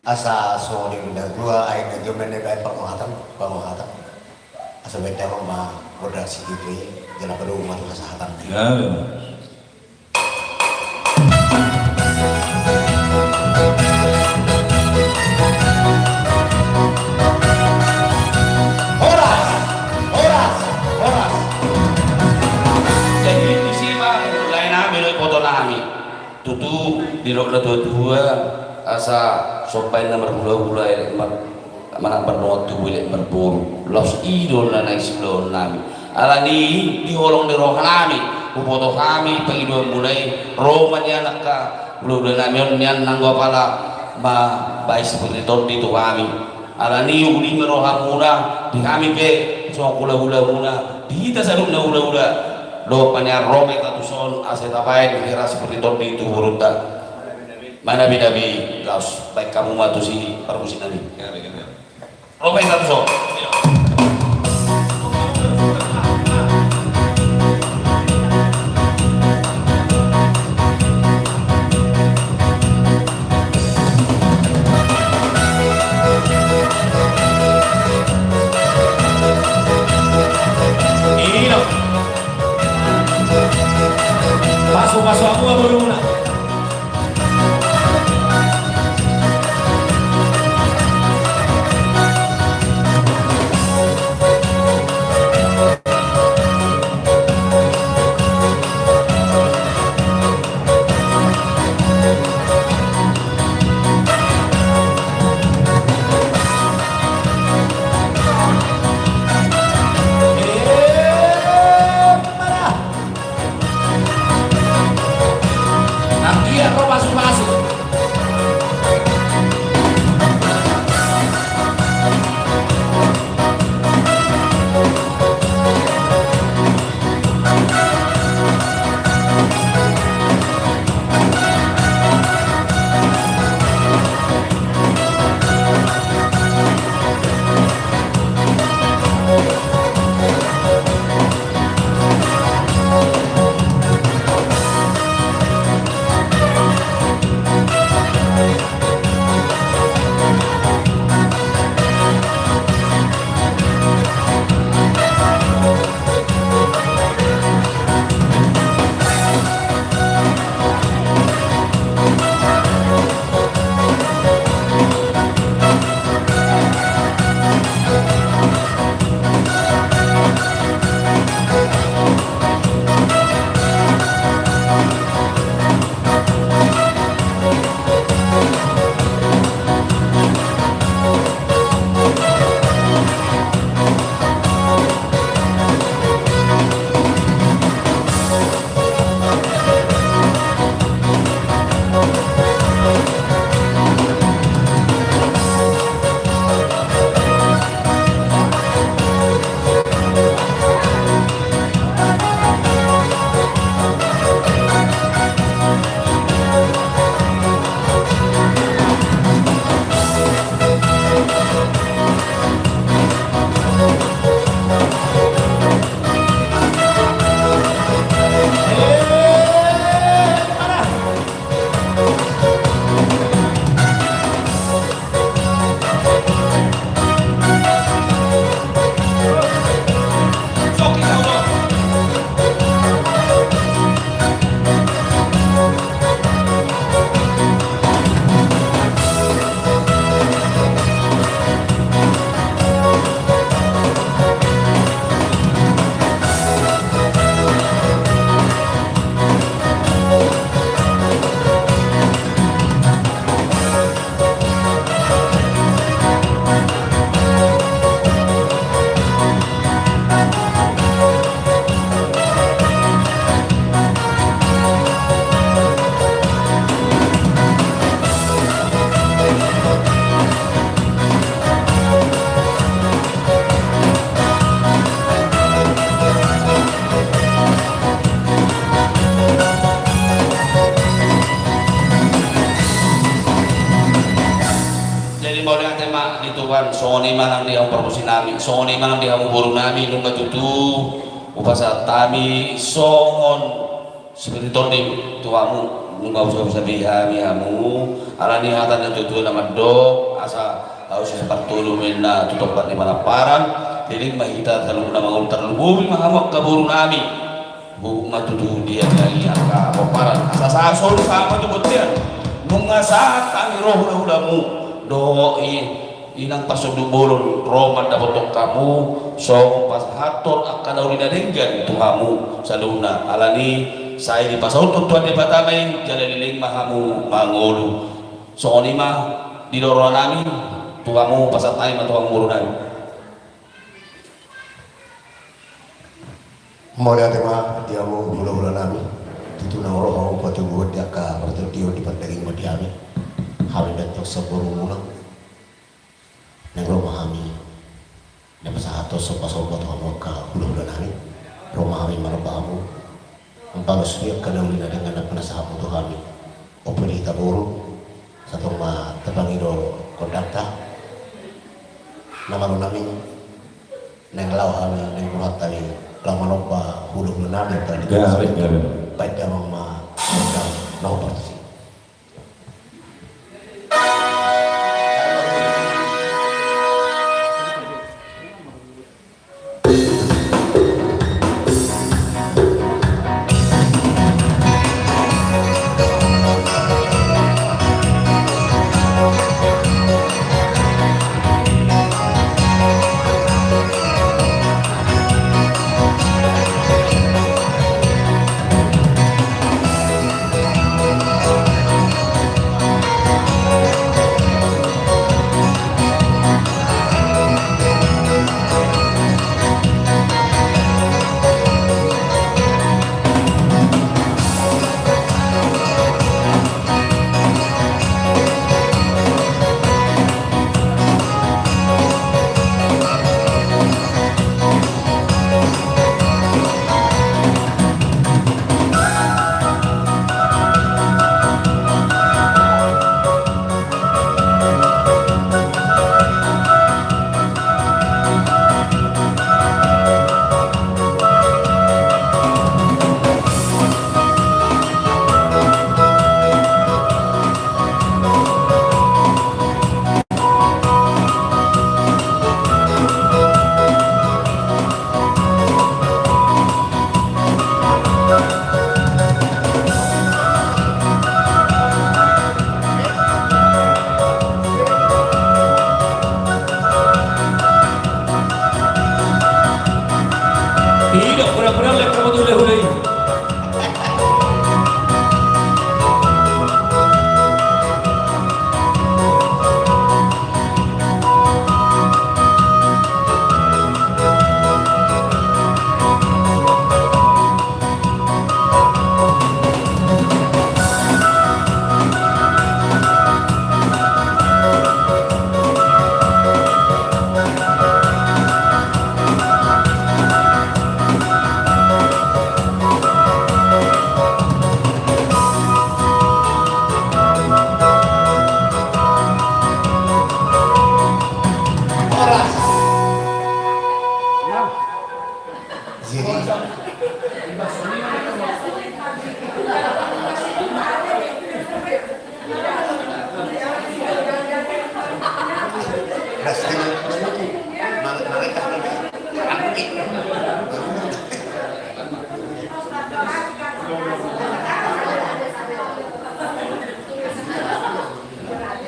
asa so di benda gua ay na jumen na kay panguhatan asa benda ko ma produksi gitu ya jala perlu umat kesehatan ya oras jadi itu sih bang lain ambil foto nami tutu di rok dua asa sopai nomor bula mana bernot tu boleh berburu los idol na naik sebelum nami alani diholong di roh nami foto kami pengidol mulai romanya anak ka bula nami nian nanggo pala ba baik seperti itu kami alani uli meroha muna di kami pe so kula muna di kita sarung na ula lo panya rome katuson aset apa yang kira seperti itu hurutan mana nabi laos baik kamu matu si permusi nabi rome katuson Paso aku baru muna. mau lihat tema di Tuhan soni manang dia permusi nami soni manang dia buru nami nunggu tutu upasa tami songon seperti tadi tuamu nunggu usah bihami hamu alani hatan tutu nama dok asa harus seperti tulu minna tutup di mana parang jadi mahita terlalu nama terlalu bumi mahamak kaburu nami bu matutu dia dari angka parang asa sasol sama tu betul nunggu saat kami roh ulamu doi inang pasudung bolon roman dapat kamu so pas haton akan urina denggan tuhamu saluna alani saya di pasau tuan di batamai jalan liling mahamu mangolu so ni mah di doron nami tuhamu pasat ay matuang murunan mau lihat tema dia mau bulan nami itu na roh mau patu buat dia ka patu dia di pantering mo diami hawin dato sa burungulang nang romahami na pasahato sa pasobat ang ka bulan nami romahami marabamu ang palos dia kanang minadang na panasahapo to kami o pinita buru sa tong tabangiro kondakta naman namin nang law kami nang buhat tani laman pa bulan nami baik dalam no parti.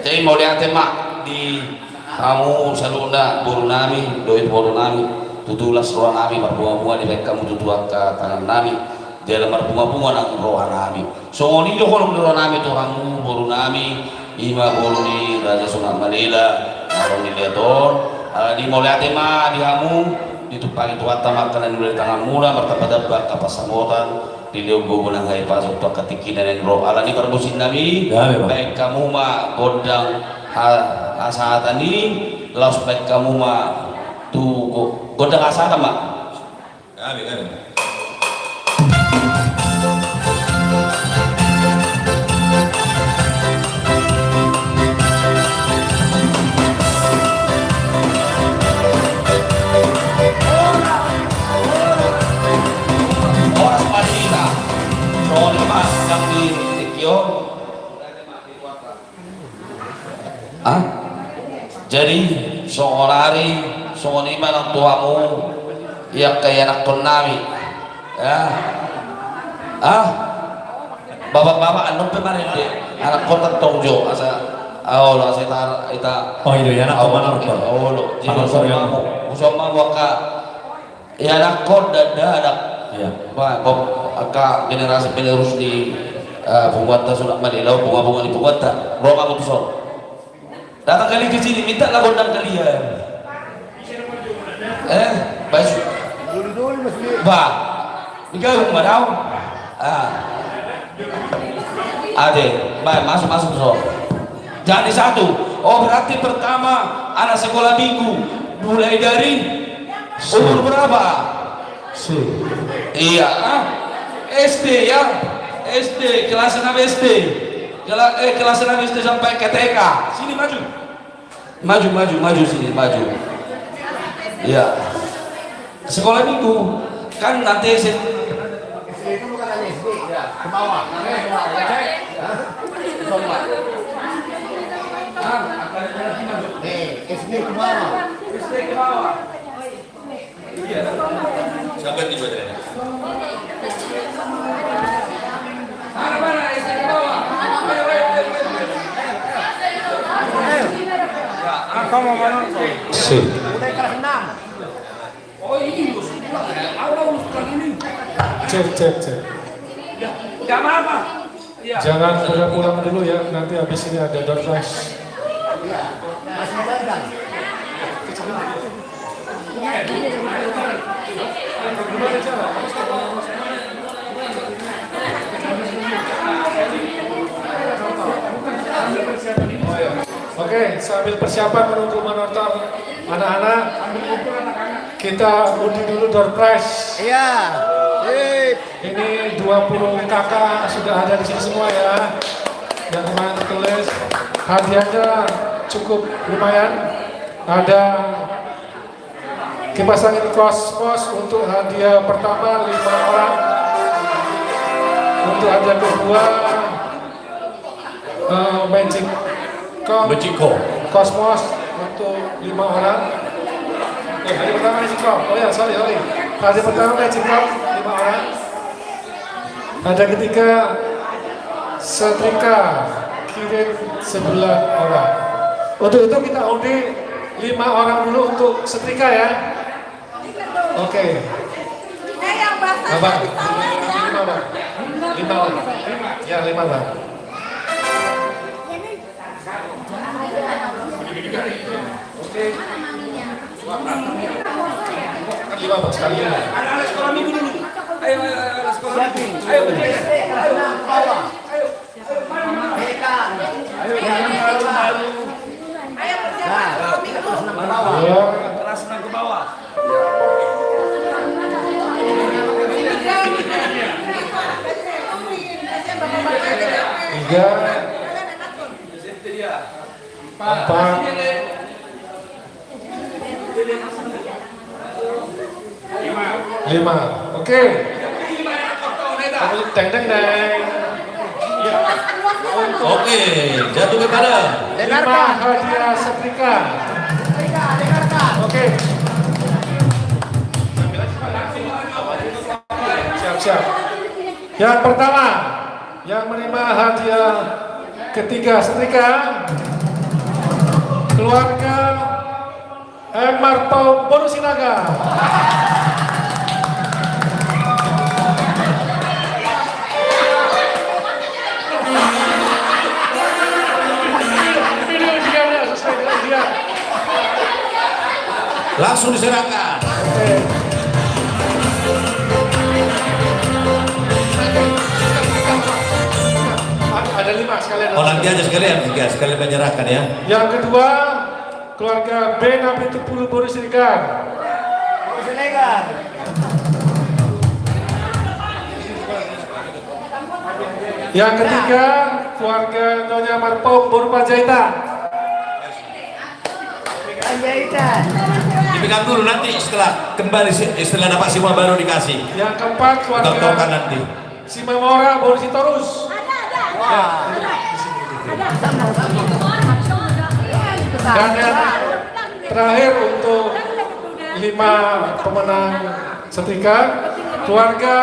Jadi mau lihat tema di kamu saluna buru nami doit buru nami tutulas roh nami berbunga-bunga di baik kamu tutuak ke tangan nami di dalam berbunga-bunga nang roh nami so ngoni jo kalau roh nami tuh kamu buru nami ima buru ni Raja Sunat Malila kalau di leton di mau lihat tema di kamu ditupagi tuat makanan dari tangan mula bertapat-tapat apa samotan diliu gubunang hai pasok to katikinan yang roh ala ni perbusin nami baik kamu ma godang asatan ini laus baik kamu ma tu godang asatan ma kami Ah, jadi songonari songonima ng tuamu ya kaya nakon nami ya bapak-bapak anong pemarinde anak kota tongjo asa awolo asa ita Oh iya, anak komanor to. awolo jadi Panor usama waka ya anak kod ada Iya. Pak, aka generasi penerus di Pungwata Sunak Madilau, bunga-bunga di Pungwata, Roma Mutusol. Datang kali ke sini, minta lah gondang kalian. Baik. Bah, ikaw madaw. Ade, baik masuk so. Jadi satu. Oh berarti pertama anak sekolah minggu mulai dari umur berapa? Iya, SD ya, SD kelas 6 SD, kelas 6 SD sampai ke TK. Sini maju sini maju. Iya, sekolah minggu kan nanti SD itu bukan hanya SD ya, ke bawah. SD ke bawah. SD ke bawah. Iya. Sampai di mana? Mana SD ke bawah? Ya, aku mau mana? Udah kelas 6. Oh ini awal kelas ini. Cek. Ya, enggak apa-apa. Ya. Jangan pada pulang dulu ya, nanti habis ini ada door prize. Iya, masih dagang. Oke, sambil persiapan menunggu menonton anak-anak, kita undi dulu door prize. Iya. Ini 20 kakak sudah ada di sini semua ya. Yang kemarin tertulis hadiahnya cukup lumayan. Ada kipas angin Cosmos untuk hadiah pertama 5 orang. Untuk hadiah kedua Magic Cosmos untuk 5 orang. Hadiah pertama Magic Oh ya, sorry. Hadiah pertama Magic 5 orang. Ada ketiga setrika kirim 9 orang. Untuk itu kita undi 5 orang dulu untuk setrika ya. Oke. Yang basah Abang, di sawah ya. 5 bang. 5 bang. Ya 5 bang. Oke. 5 bang sekali ya. Anak sekolah minggu dulu. Ayo sekolah minggu. Ayo. SD kelas 6 ke bawah. TK. Ayo persiapan sekolah minggu. Kelas 6 ke bawah. Ya. Kelas 6 ke bawah. Tiga, 4, 5. Oke. Deng. Oke, jatuh kepada 5 hadiah setrika. Oke. Siap. Yang pertama, yang menerima hadiah ketiga setrika, keluarga Marto Bonusinaga. langsung diserahkan. Ada 5 sekalian. Oh nanti aja sekalian menyerahkan ya. Yang kedua, keluarga B Nabi Tupulu Boris Siregar. Yang ketiga, keluarga Nyonya Marpau Boru Panjaitan. Dipegang dulu nanti setelah kembali setelah dapat semua baru dikasih. Yang keempat, Tokan keluarga nanti. Simamora Boris Sitorus. Ada. Dan yang terakhir untuk 5 pemenang setrika, keluarga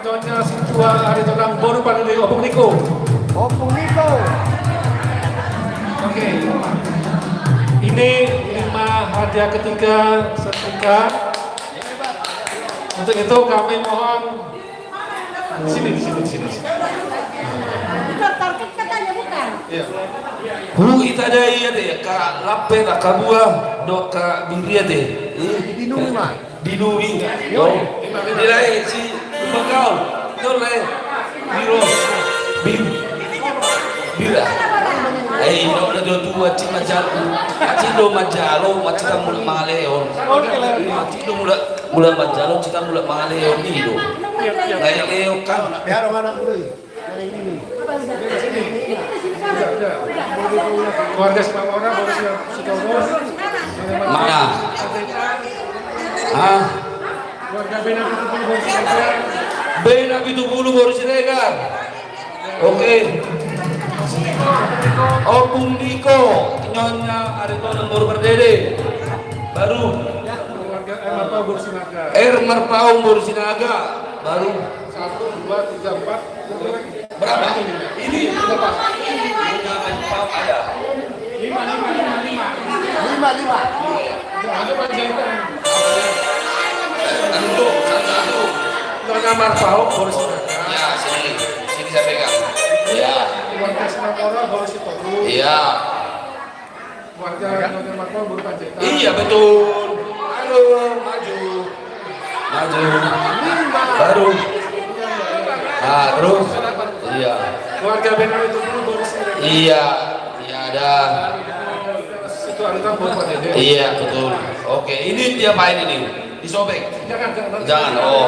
Nyonya Sintua Aritonang Boru pada di Opung Niko. Oke. Ini 5 hadiah ketiga setrika. Untuk itu kami mohon sini. Target katanya bukan. Iya. Hu ita dai ade ka lape ka kabua do ka bingria de. Dinumi. Yo. Nilai si bakal. Yo le. Biro. Bira. Ai no da do tua ci majal. Ci do majalo macam mul maleon. Ci do mula majalo ci mula maleon di do. Kayak leo kan. Ya mana dulu? Keluarga Semamora baru Sutomo. Mana? Ah, Keluarga Bena Pitupulu baru Siregar. Bena Pitupulu baru Siregar. Oke. Opung Niko, Nyonya Aritonang baru berdede. Baru. Keluarga Marpau baru Sinaga. Marpau baru Sinaga. Baru. 1, 2, 3, 4. Berapa? Ini berapa? Ada. 5. Ada Panjaitan. Satu. Nyonya Marpau baru Sinaga. Ya, sini saya pegang. Ya. Keluarga Semamora baru Sutomo. Iya. Keluarga Nyonya Marpau baru Panjaitan. Iya betul. Halo, maju. Baru. Ah, terus. Iya. Keluarga Bena Pitupulu baru Siregar. Iya ada. Situ Aritonang baru Panjaitan. Iya betul. Oke, ini diapain ini? Disobek? Jangan. Oh,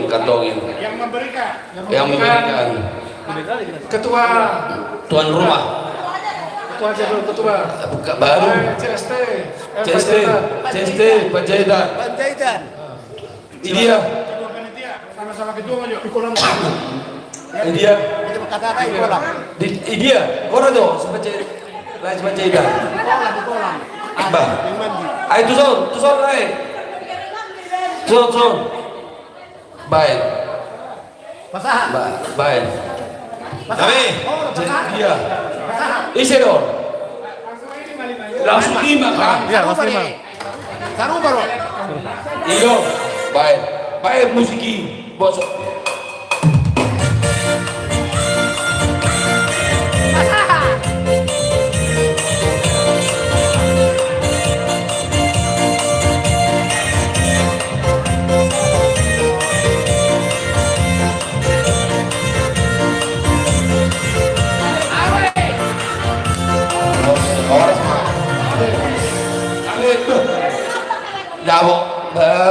kantongin. Yang memberikan. Ketua Tuan rumah. Ketua Baru. CST Panjaitan. Ini dia. sama-sama ketua aja di kolam. Ini dia. Kata-kata di kolam. Ini dia. Kono tuh Panjaitan. Bah. Ayo tuson lain. Tuson. Baik. Baik. Kami. Dia. Isi dong. Langsung 5 kan? Ya, langsung 5. Taruh baru. Iyo. Baik musiki. Bos.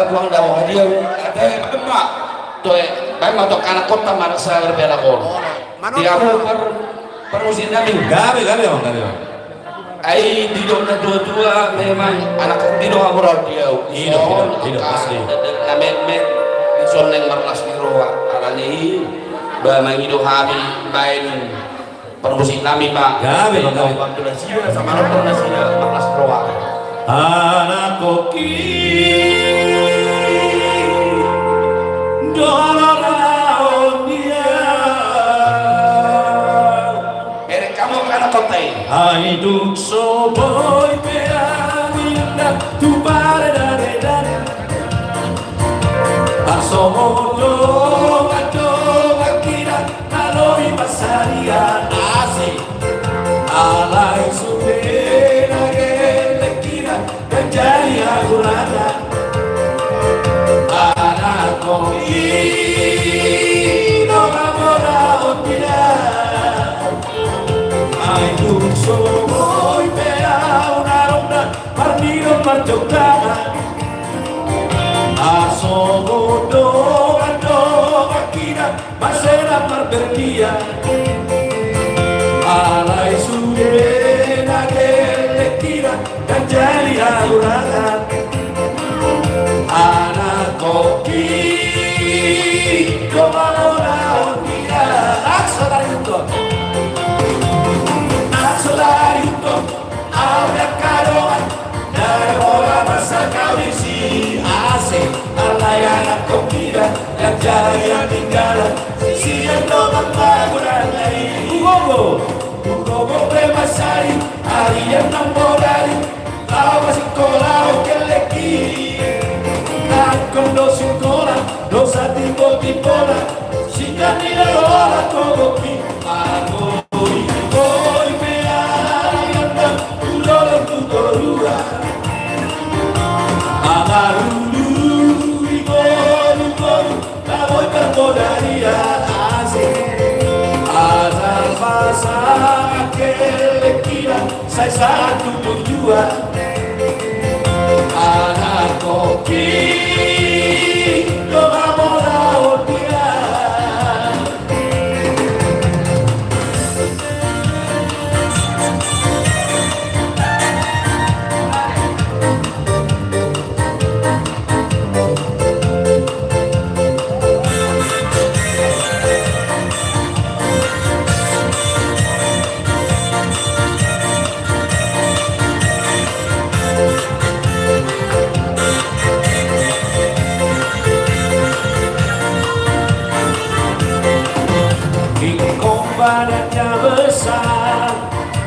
Buang dawo dia emak tuh baik untuk anak kota mana saya berbela kon dia per musim kami ai di dona dua memang anak di doa moral dia hidup asli namen son neng marlas roa alani ba mangido habi bain per musim kami pak sama orang nasinya marlas roa anak koki Hai duk so boy peanina tu pare dare asomono gato akira aloi pasaria asi alai subena gelekira kajari agurada anako no amora opira ai duk so boy pea una ronda partito margiocana asomono gato akira masera marbergia alai subena gelekira kajari agurada anako como ahora olvidar Axolariuto layanan kombina yang jaya tinggalan siang doang bangunan lain Ugogo Premasari Arian Nambodari Lawa sekolah okeleki Nakon do sekolah dosa tiba-tiba Sika nila olah kogoki Agoi Goi mea Ayanda Ulolo tutorua Amarulu Igolu Golu Laboy permodaria Asik Azal masa Aquele kira Saya satu tujuan Anak koki Doa mola dia badannya besar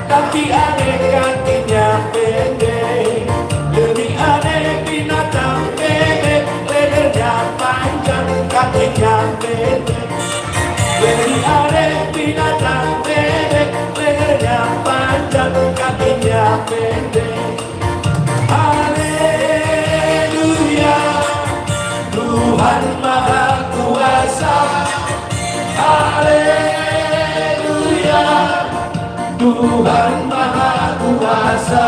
tapi aneh kakinya pendek lebih aneh binatang bebek lehernya panjang kakinya pendek lebih aneh binatang bebek lehernya panjang kakinya pendek haleluya Tuhan Maha Kuasa haleluya Tuhan Maha Kuasa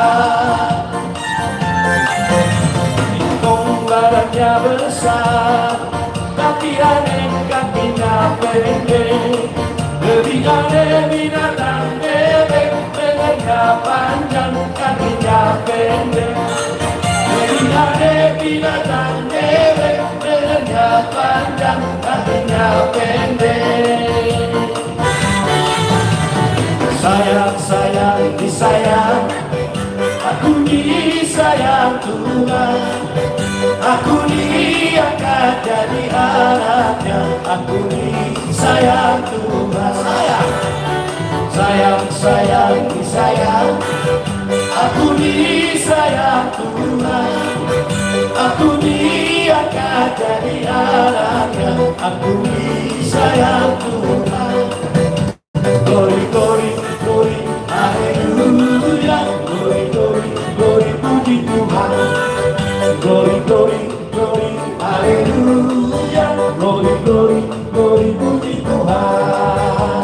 Hingkong badannya besar tapi aneh kakinya pendek lebih aneh binatang bebek lehernya panjang kakinya pendek lebih aneh binatang bebek lehernya panjang kakinya pendek sayang disayang aku disayang Tuhan aku diangkat jadi anaknya aku disayang Tuhan sayang disayang aku disayang Tuhan aku diangkat jadi anaknya aku disayang Tuhan glory glory glory haleluya glory glory glory puji Tuhan glory glory glory haleluya glory glory glory puji Tuhan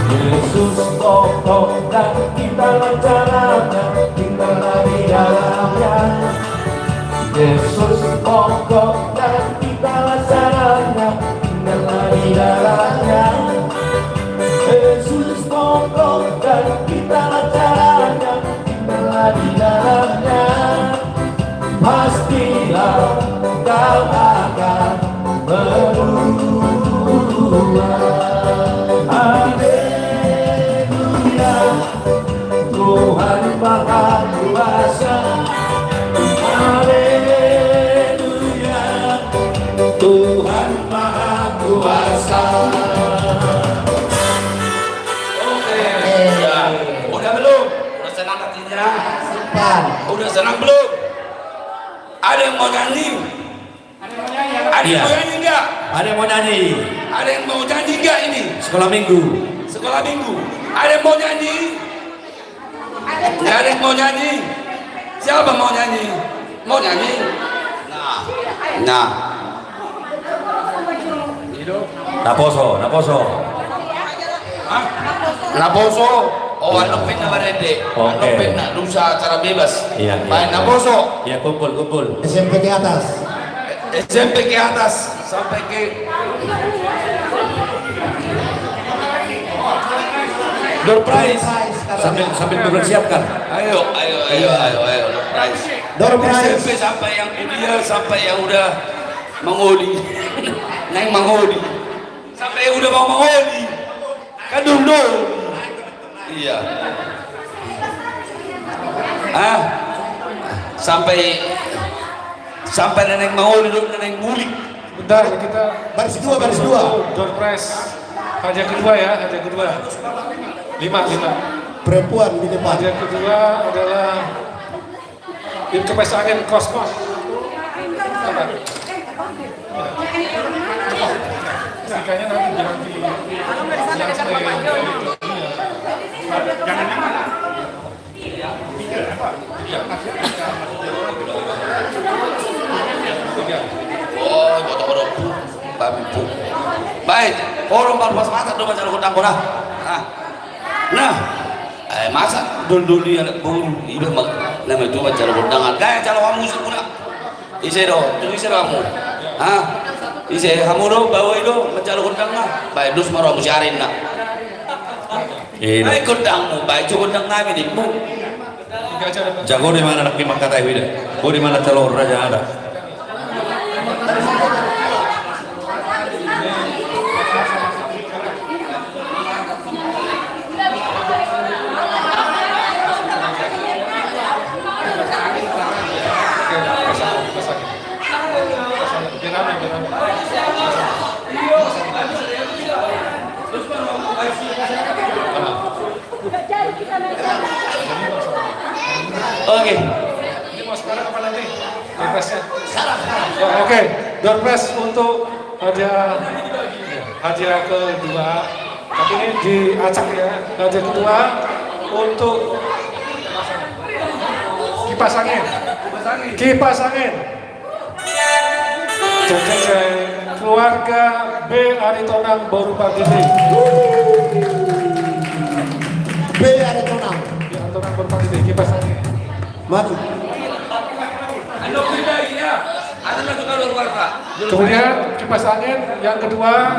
Yesus pokok dan kita lancarnya tinggallah di dalamnya Yesus pokok dan kita lancarnya tinggallah di dalamnya Yesus pokok dan kita lancarnya tinggallah di dalamnya pastilah kau akan berdua haleluya Tuhan Maha Kuasa haleluya Tuhan Maha Kuasa. Udah belum? Udah senang hatinya? Udah senang belum? Ada yang mau nyanyi? Ada yang mau nyanyi enggak? Ada yang mau nyanyi? Ada yang mau nyanyi enggak ini? Sekolah minggu. Sekolah minggu. Ada yang mau nyanyi? Enggak ada yang mau nyanyi? Siapa mau nyanyi? Mau nyanyi? Nah. Naposo. Hah? Naposo. Oh, anopin na barende. Anopin na doon sa acara bebas. Iya. Main Naposo. Iya, kumpul. SMP ke atas. SMP ke atas sampai ke door prize. Sambil mempersiapkan. Ayo. Door prize. Door prize. SMP sampai yang ideal, sampai yang udah mengodi. Neng mengodi. Sampai yang udah mau mengodi. Kadung. Iya. Sampai Sampai nenek mau duduk nenek ngulik. Bentar, kita Baris dua. door prize. Hadiah kedua ya, hadiah kedua. 5. Perempuan di depan. Hadiah kedua adalah kipas angin Cosmos. Apa? Stikernya nanti jangan di. Oh, botok orang babi bu. Baik, orang baru pas masak dong macam kutang kona. Nah, masak dulu dia bulu ibu mak. Nama itu macam kutangan. Gaya kalau kamu musik puna. Isi dong, tu isi kamu. Isi kamu dong bawa itu macam kutang lah. Baik, dus marah musyarin nak. Baik kutangmu, baik cukup kutang kami di bu. Jago di mana nak makan teh wida? Oh di mana telur raja ada? Oke. Ini mau sekarang apa nanti? Door prize-nya? Oke, door prize untuk hadiah kedua. Tapi ini diacak ya. Hadiah kedua untuk kipas angin. Kipas angin. Jeng keluarga B Aritonang Borupa Gede. B ada tonang. Aritonang Borupa Gede, kipas angin. Maju. Kemudian kipas angin yang kedua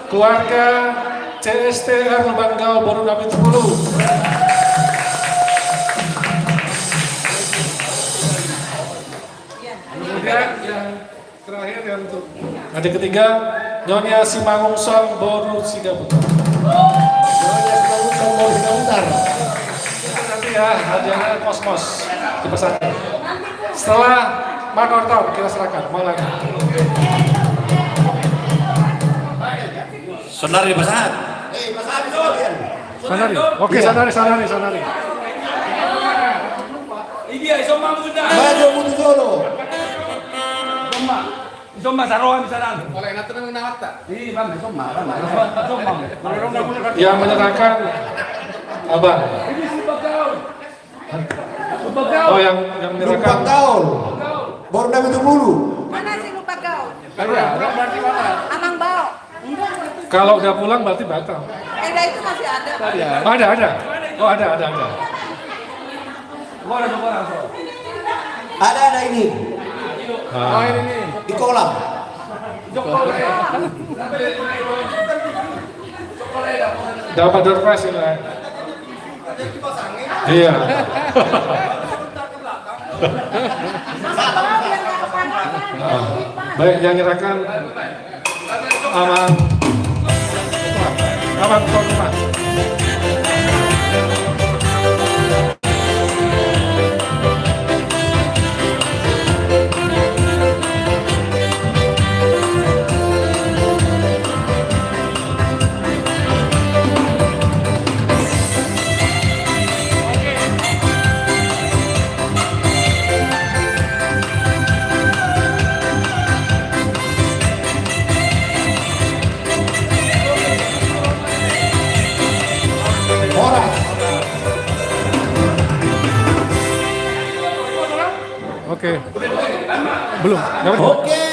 keluarga CSTR Lubanggau Boru Nabi 10. Kemudian yang terakhir yang untuk adik ketiga Nyonya Simangung Song Boru Sigaputar. Itu nanti ya hadiahnya Kosmos kipas angin. Setelah Manortor kita serahkan, mau lagi. Sonari pasangan. Sanari, oke sanari. Maju mundur solo. Yang menyerahkan Abang. Oh yang menyerahkan. Lupa gaul. Baru Nabi itu bulu. Mana sih lupa kau? Berarti mana? Amang bau. Kalau udah pulang berarti batal. Itu masih ada. Ada. Oh ada. Ada ini di kolam. Dapat door prize ini. Iya. Baik, yang menyerahkan Amang Tonuma. Oke. Belum. Oke.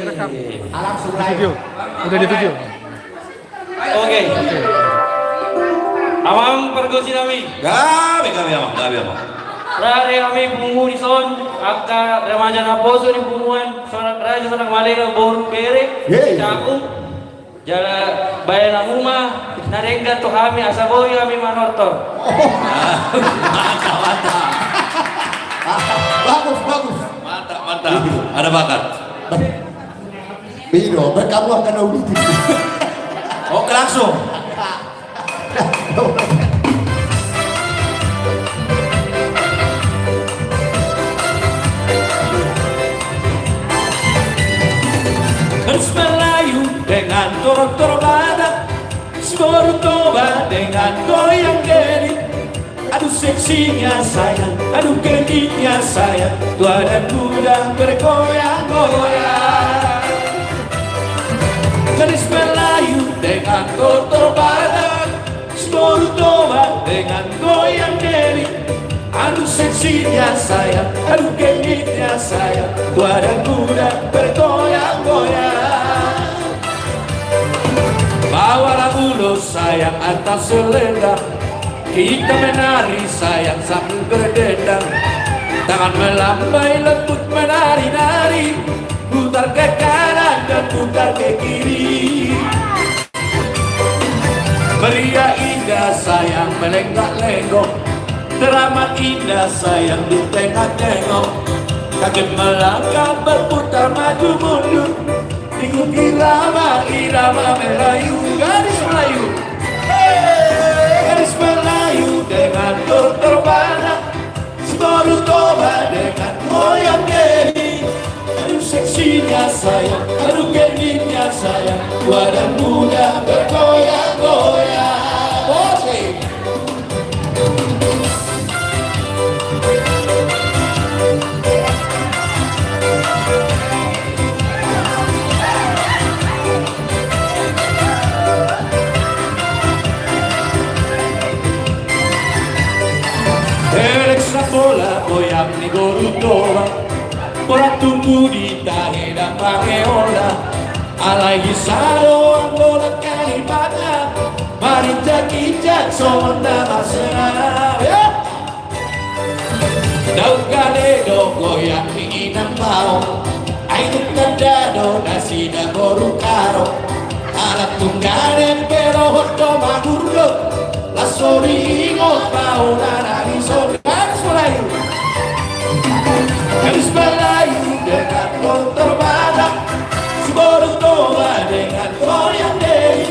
Direkam. Langsung Di video. Udah di video. Oke. Amang pergosi kami. Kami amang. Rare kami penghuni son, aka remaja na poso ni pumuan, sorak raja sorak malera boru bere, Yeay. cakung, jala bayana rumah, narengga to kami asaboy kami manortor. Bagus. Mantap. Ada bakat. Bino, kamu akan auditif. Oke langsung. Toro-toro badak Semerutoba dengan goyang diri. Aduh seksinya sayang, aduh genitnya sayang, tua dan muda bergoyang-goyang. Gadis Melayu dengan toro badak Semerutoba dengan goyang diri. Aduh seksinya sayang, aduh genitnya sayang, tua dan muda bergoyang-goyang. Bawalah ulu sayang atas selendang, kita menari sayang sambil berdendang. Tangan melambai lembut menari-nari, putar ke kanan dan putar ke kiri. Beria indah sayang melenggak-lenggok, teramat indah sayang di tengah-tengok. Kaget melangkah berputar maju mundur, ikut irama Melayu. Gadis Melayu, gadis Melayu dengan toro badak Semerutoba dengan goyang diri. Aduh seksinya sayang, aduh genitnya sayang, tua dan muda bergoyang-goyang. Oke. Bola goyang di Gorutoba, bola tumbuh di tahe dan pakeola. Alai saro bola kalibata, mari jakijak sonda masena. Daun galedo goyang di inang mau, air terdado nasi dan goru karo. Alat tunggane pero hoto magurlo, la soringo pau nari soda. Gadis Melayu dengan toro badak Semerutoba dengan goyang diri.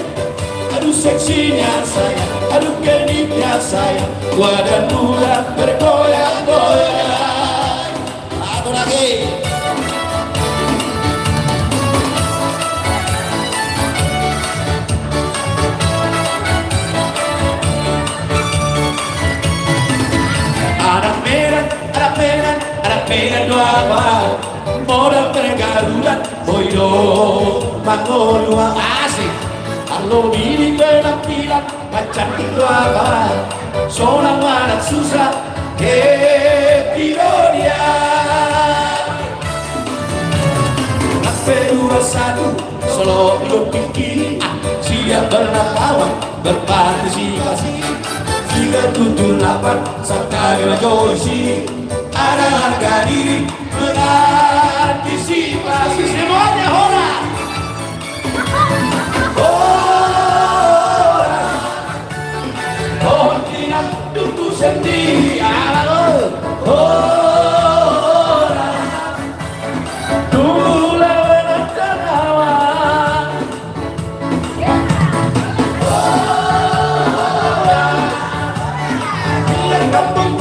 Aduh seksinya sayang, aduh genitnya sayang, tua dan muda bergoyang-goyang. Satu lagi. Anak merah dua bal, modal pergarulan, boyo mangolua asik. Kalau diri penampilan macam itu apa? Seorang anak susah, dia. Anak P21 solo lebih kiri, siap berlawan berpartisipasi. 378 serta revolusi, ada harga diri mengantisipasi semuanya. Hora oh tidak tunggu sendiri. Tunggu lawan kawan.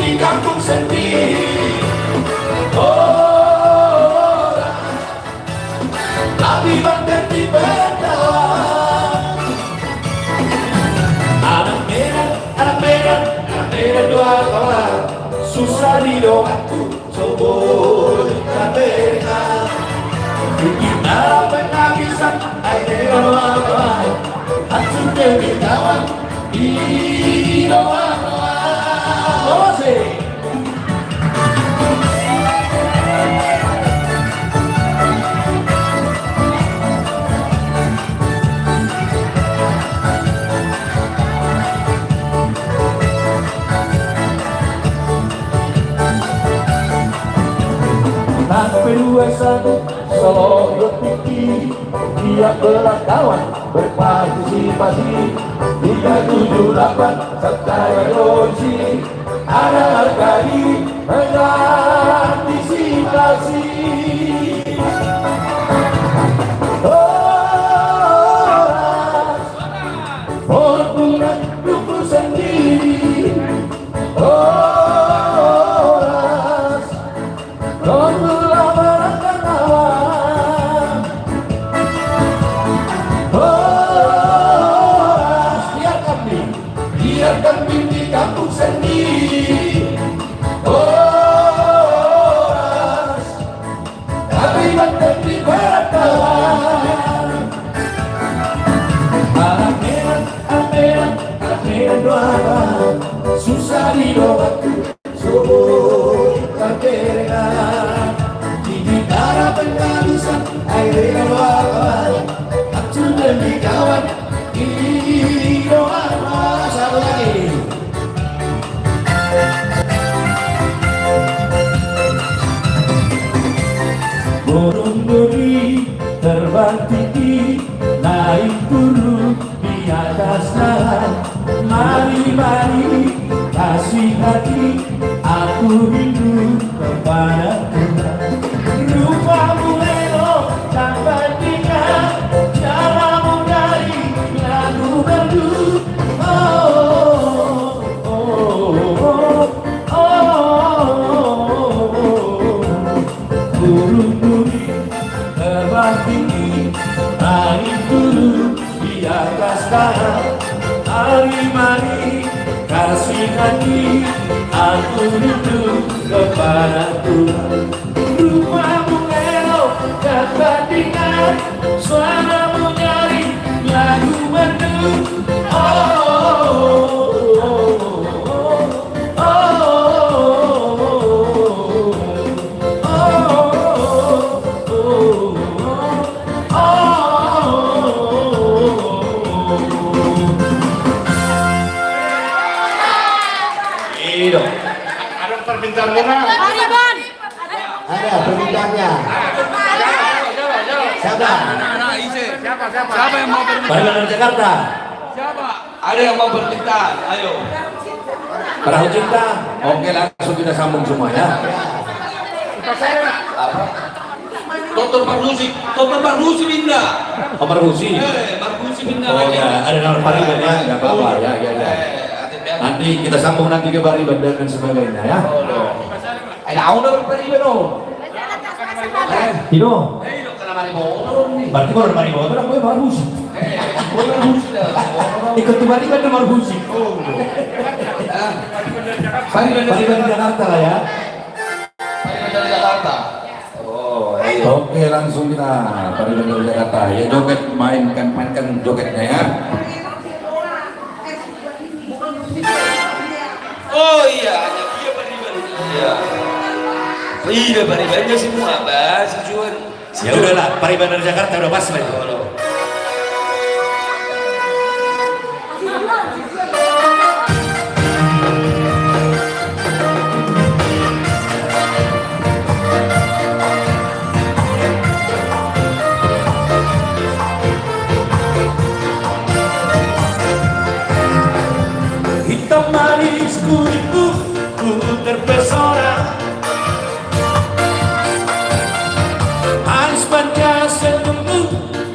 Di kampung sendiri, tapi bangga di bawah. Anak merah dua kawan, susah di doaku, sobor mereka. Kita pengakisan, ada kawan, hancur demi kawan, di doa. P21 solo berpikir, dia berlawan berpartisipasi. 378 serta revolusi, ada harga diri mengantisipasi. Bukan tunggu sendiri. Oh kambing di kampung sendiri. Oh, tapi mantan di barat kawan. Ameran doa susah didoaku subuh terkenal di gitara penghabisan air doa aku demi kawan ini doa satu lagi. Burung duri terbang tinggi naik turun di atas dahan. Mari kasih hati aku rindu kepada Tuhan. Rupamu elok tak bandingkan, caramu dari lagu merdu. Burung duri terbang tinggi naik turun di atas dahan. Mari kasih hati aku rindu kepada Tuhan. Rupamu elok tak bandingkan, suaramu nyaring lagu merdu. Ada permintaan murah. Pariban. Ada permintaannya. Siapa? Siapa yang mau berminta? Balik dari Jakarta. Siapa? Ada yang mau berminta? Ayo. Perahu cinta. Oke, langsung kita sambung semua ya. Dokter Marhusi pindah. Oh, Marhusi. Marhusi pindah Oh lagi. ya, ada nama Pariban ya, nggak apa-apa ya. Nanti kita sambung nanti ke Pariban dan sebagainya ya. Aku udah Pariban dong. Hino, Kenapa nih motor nih? berarti kalau dari motor aku ya Marhusi. Marhusi dah. Ikut ke Pariban dan Marhusi. Pariban dari Jakarta lah ya. Pariban dari Jakarta. Oh, iya. Oke, langsung kita Pariban dari Jakarta. Ya joget, mainkan jogetnya ya. Oh iya, hanya dia Pariban. Iya. Iya, Paribannya semua, Bas. Cuman Ya udahlah, Pariban dari Jakarta udah pas lah. Hitam manis kulitku, ku terpesona. Manis manja senyummu,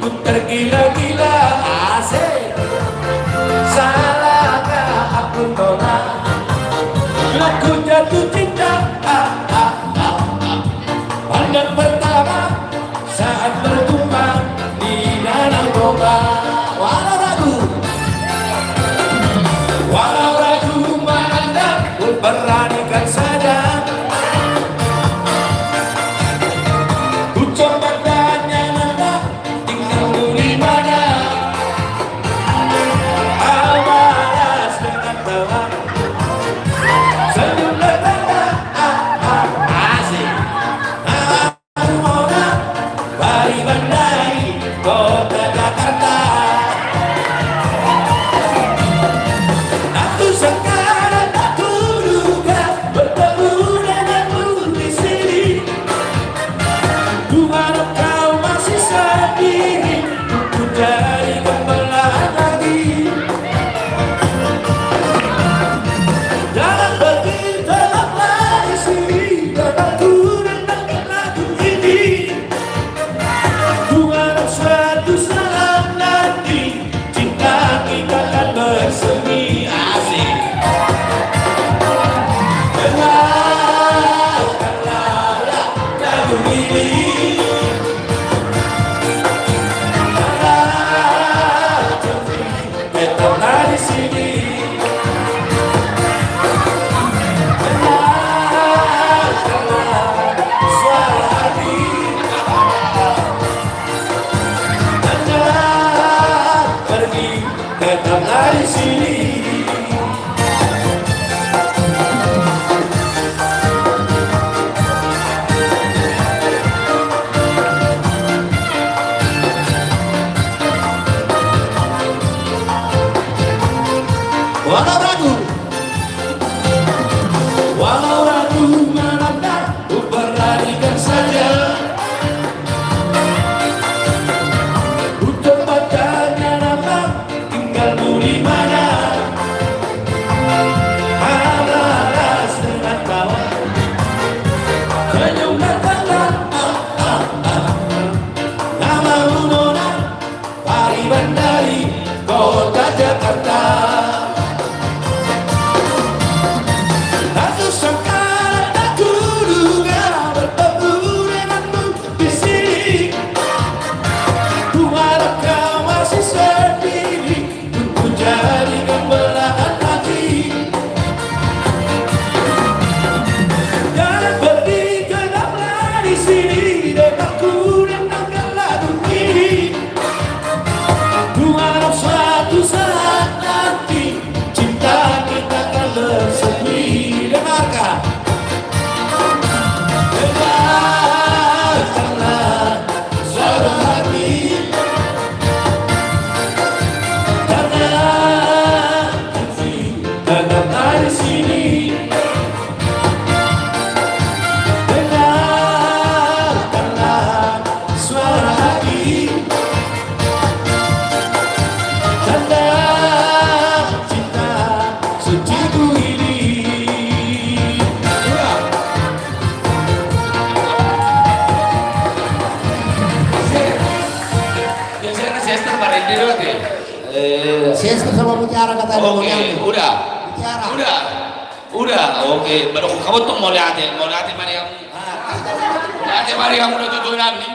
ku tergila-gila. Asik. Salahkah aku nona? Aku jatuh cinta. Pandang pertama saat bertumpah di danau Toba. Walau ragu memandang, beranikan saja. Ku coba tanya nada, tinggal di mana? Awalas dengan tawa, senyum letanda, asik. Aku mona, Pariban dari kota Jakarta. Aku sekarang aku duga bertemu denganmu di sini. Ku harap kau masih sendiri, ku cari pembelahan lagi. tetaplah di sini. Dengarkanlah suara hati, tanda cinta suciku ini. Biasanya siesta kemarin di roti. Siesta sama mutiara kata Oke, udah. Mutiara. Udah. Oke, baru kamu tuh mau lihat mari kamu. Lihat mari kamu udah tutup nabi.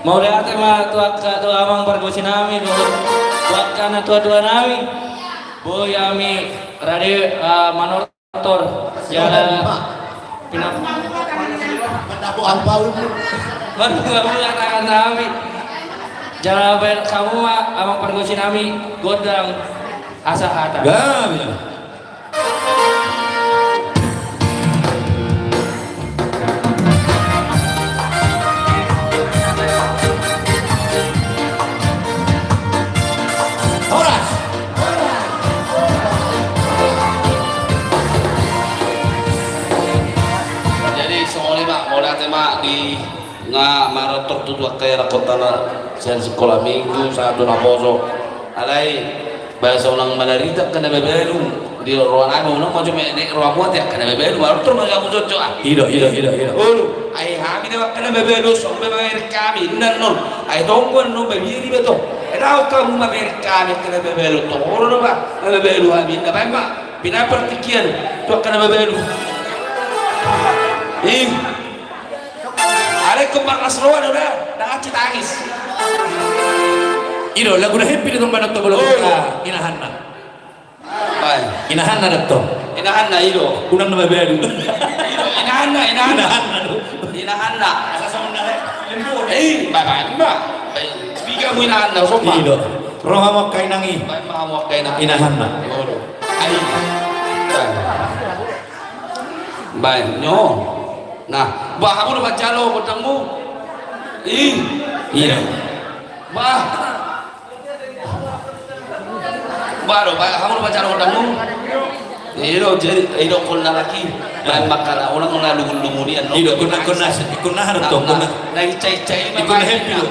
Mau lihat mah tua amang pergosi nami dulu. Tuak kana tua nami. Boy ami rade manortor jalan pinang. Aku ampau. Baru kamu katakan nami. Jangan kamu mah amang pergosi nami godang asa ada. Gak bisa. Horas. Jadi soalnya mak mau lihat mak di maratok tu dua kaya kota na sian sekolah minggu satu naposo alai bahasa orang menderita kena bebelu di ruang aku orang mau cuma di ruang muat ya kena bebelu baru terus mereka muncul coba Hidup. ai kami dah kena bebelu sampai bayar kami dan non ai tongguan non bebiri betul tahu kamu bayar kami kena bebelu turun apa kena bebelu kami dah baik mak pina pertikian tu kena bebelu ada kembar Nasrullah udah aci tangis. Iro lagu dah happy dong banyak tobolo kita inahanna. Baik. Inahanna datto. Inahanna iro. Unang nama belu. Iro inahanna. Asa sama nare. Baik. Biga mo inahanna so pa. Iro. Roha mo kay nangi. Baik mo kay na. Inahanna. Iro. Ay. Baik, nyo. Nah, bah kamu dapat jalo ketemu. Iya. Bah. Baru kamu dapat jalo ketemu. Iro kun lagi. Baik makana orang lungun-lungudian. Iro kuna harus to kuna. Lagi cai-cai Ikun happy lo.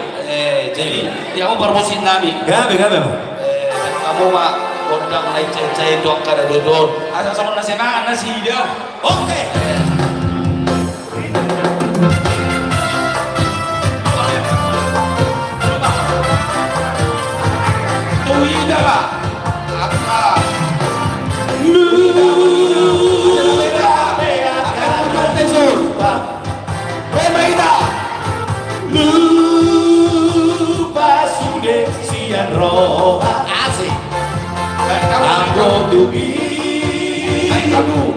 jadi yang bermusim nami. Gabe. Kamu mah kodang lagi cai-cai itu akar dodol. Asal sama nasi nasi dia. Oke. Tuida apa? Lupa sudah sian roha asik. Aku tubi,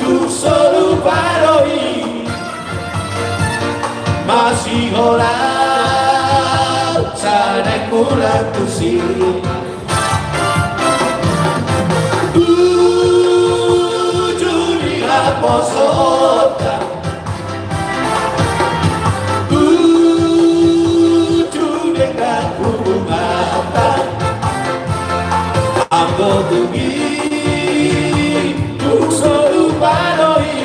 tu solo paroi. Masih orang sana kurang tusi. Juli raposota. Dengan hubungan aku tugi, tu solo paroi.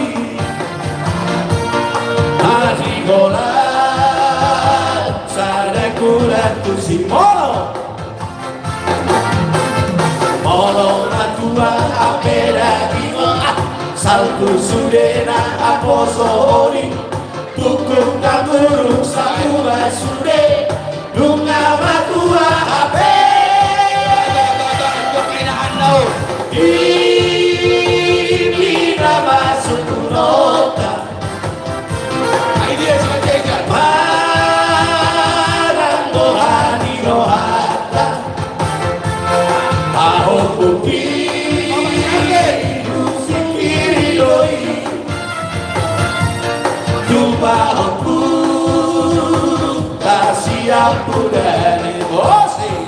Masih orang sana kurang tusi. Molo natua apera kimo salku sudena aposori tukung kamurung satu basude lunga matua ape ini nama sukunota barang rohani rohata aho putih sikiri doi jumpa aku kasih aku dari bosnya.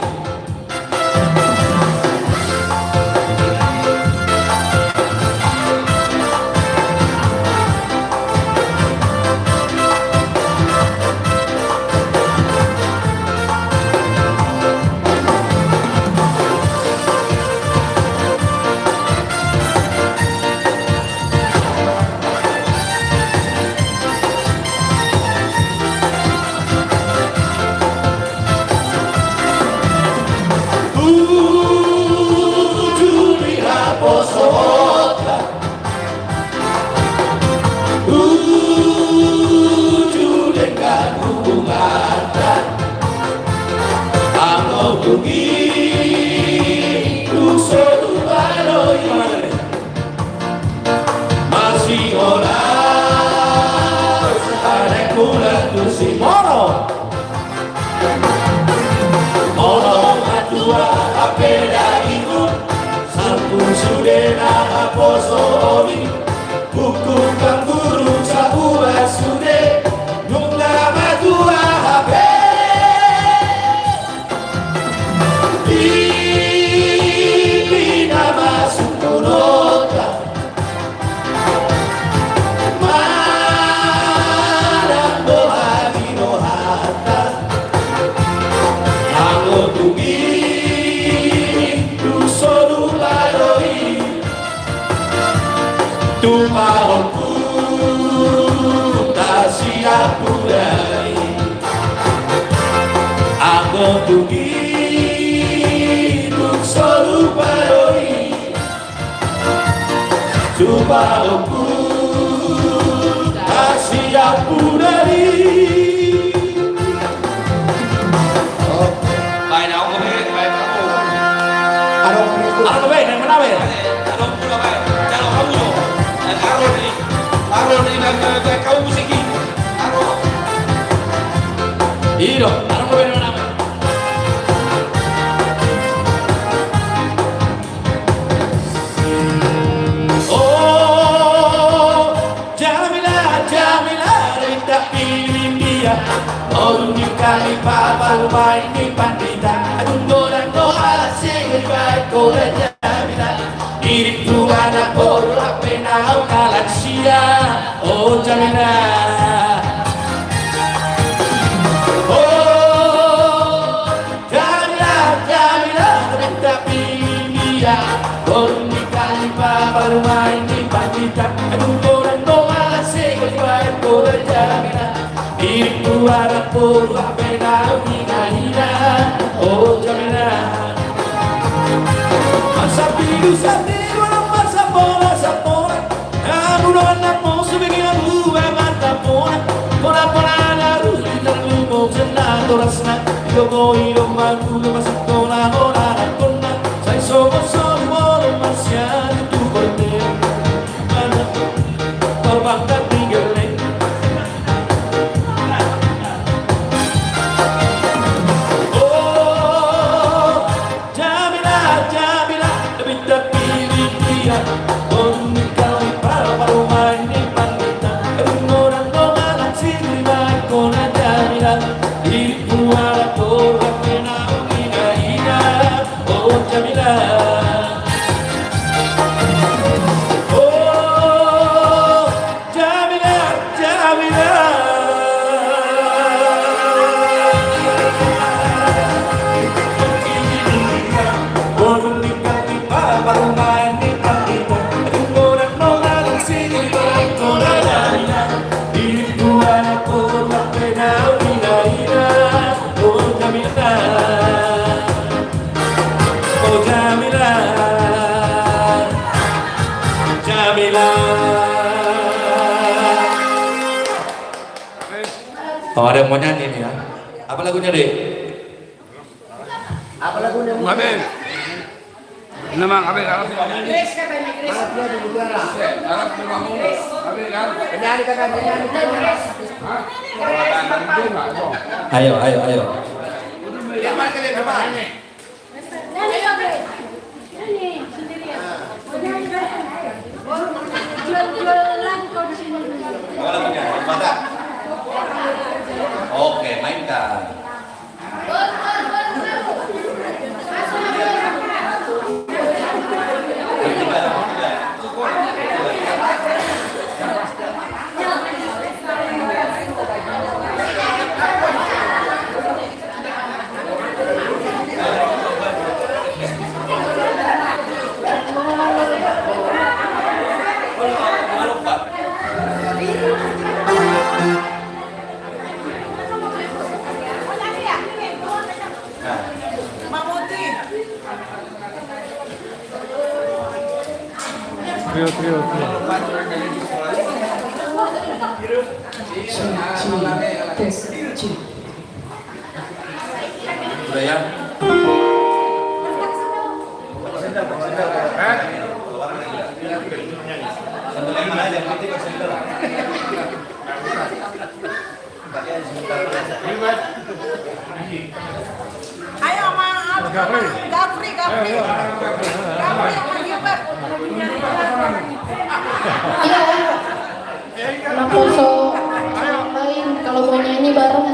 Sumahoku tak siap budai Aku hidup serupa doi Sumahoku tak siap budai Bài nào không biết, bài nào không biết. Ano ba yang mana ba? Kalau pula baik, kalau kamu tu, taruh di kau musiki, taruh. Iyo, ano ba yang mana ba? Oh, Jamila, Jamila, rita pilih dia. Oh, ni kali papa lumayan ni pandita. Aduh, gorang alas sih baik gorang Jamila. Diri Tuhan aku penau galaxia. Oh, Jamila. Oh, Jamila, Jamila, rita pilih dia. Oh, ni kali papa lumayan ni pandita. Aduh, gorang alas sih baik gorang Jamila. Diri Tuhan aku penau hina. Oh, Jamila. Masa pilu sendiri walau masa bola sapora. Aku doan namo sebegini aku mata pona. Pona naru terlalu mau senang dorasna. Yogo iyo magu masuk kona ora kona. Saya somo masya tu berde. Mana terbangkan tinggal. Oh, ada yang mau nyanyi nih ya. Apa lagunya, Dek? Abel. Nama Abel Arab. Ayo. Oke, mainkan. Trio. Udah ya? Ayo maaf. Gafri sama Gilbert. Iya, anak poso lain kalau mau nyanyi bareng.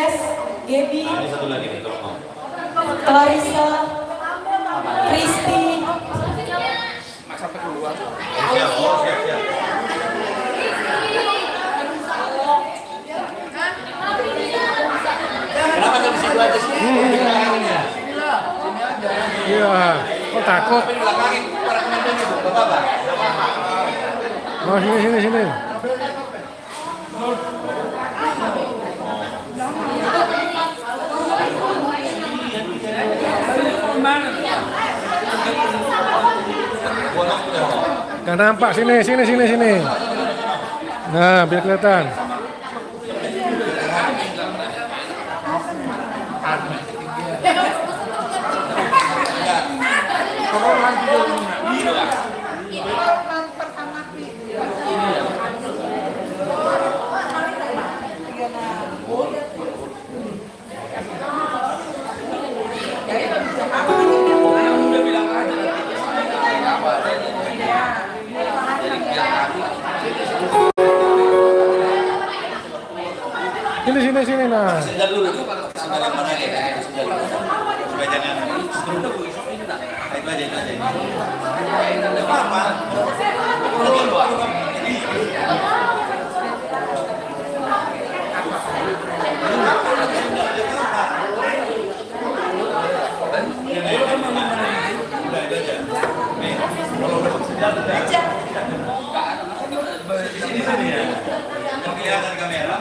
Grace, Gaby, Clarissa, Kristi. Kenapa nggak di situ aja sih? Iya, kok takut? Oh, sini. Gak nampak, sini. Nah, biar kelihatan. Sini, nah. Sendal dulu. Sendal yang mana ya? Sendal. Supaya jangan. Itu aja. Apa? Kelihatan kamera.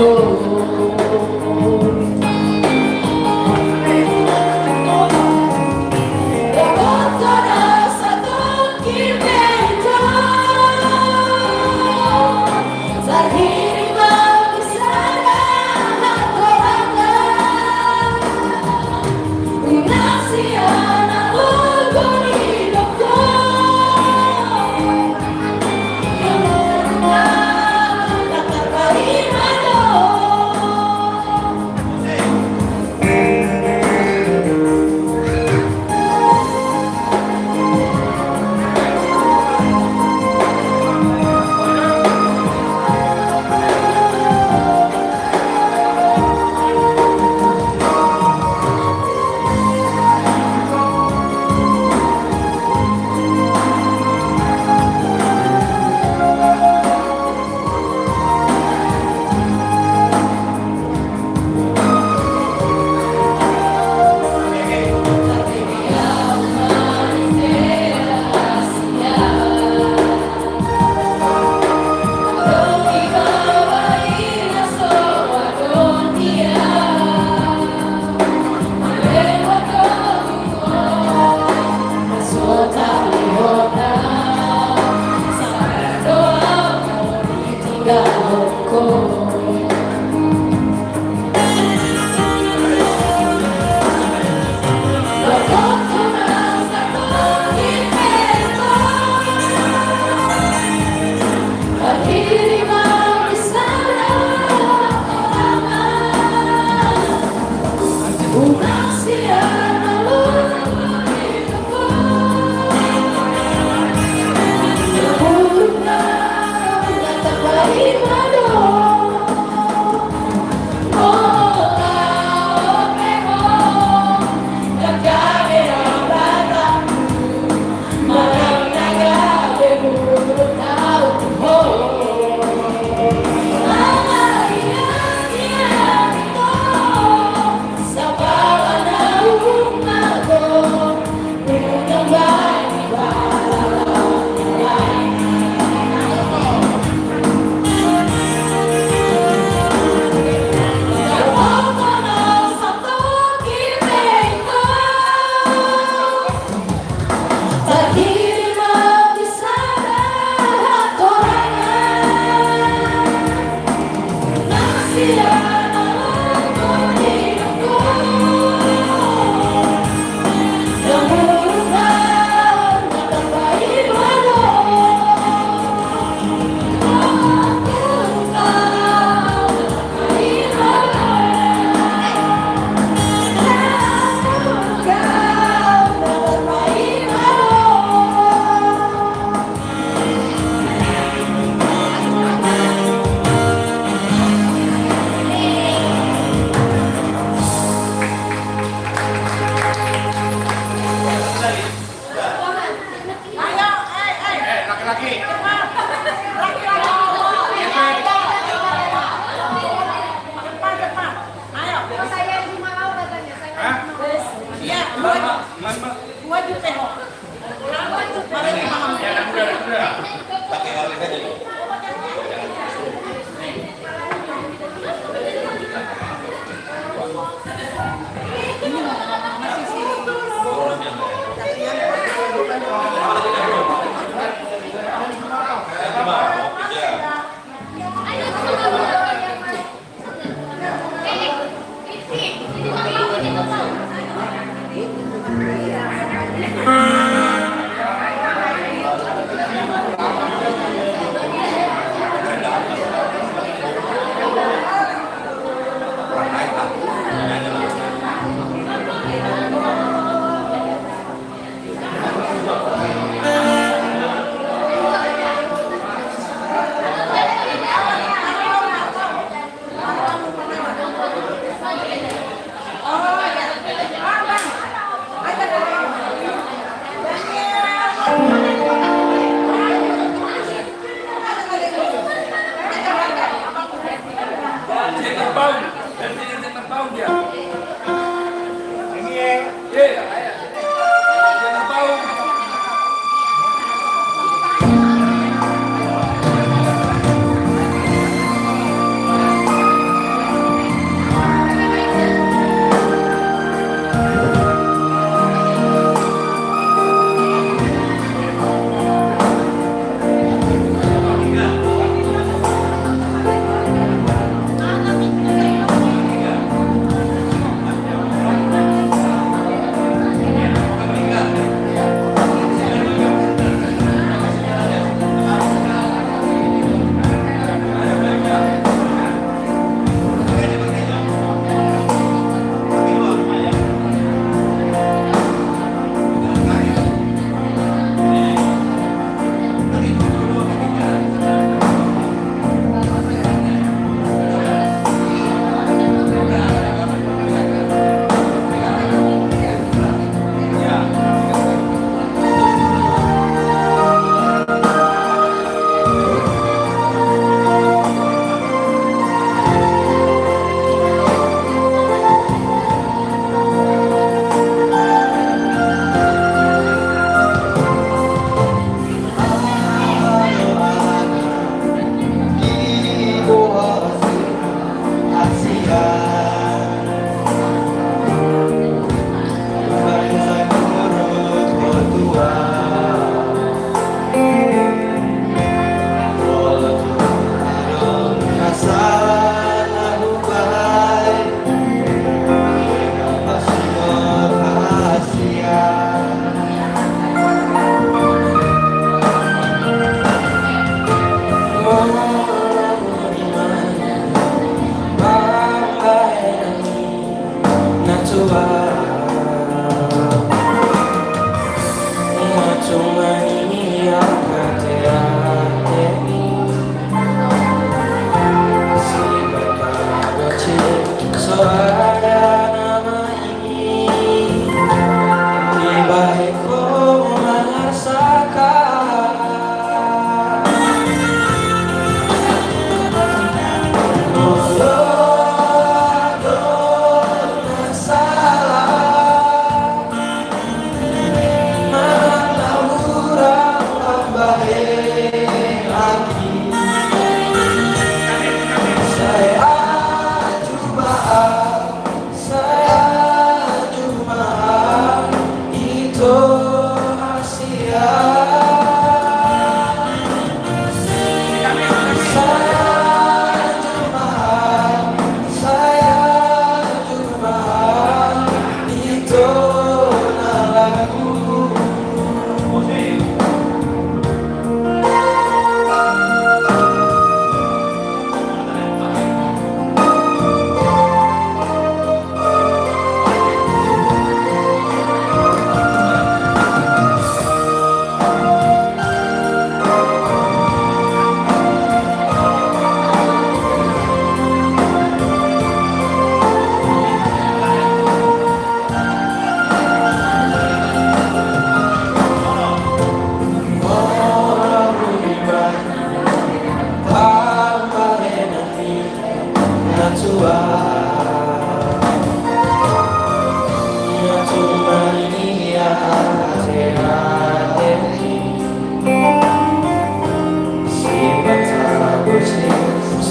Oh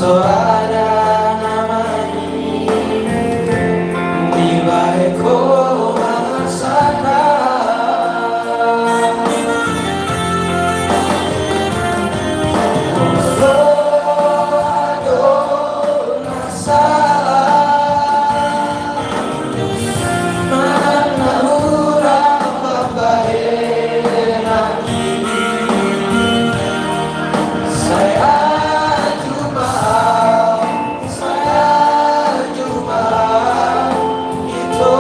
Soada namani Nilai ko masakan Walau masalah Mana murah membayar lagi Saya cuma itu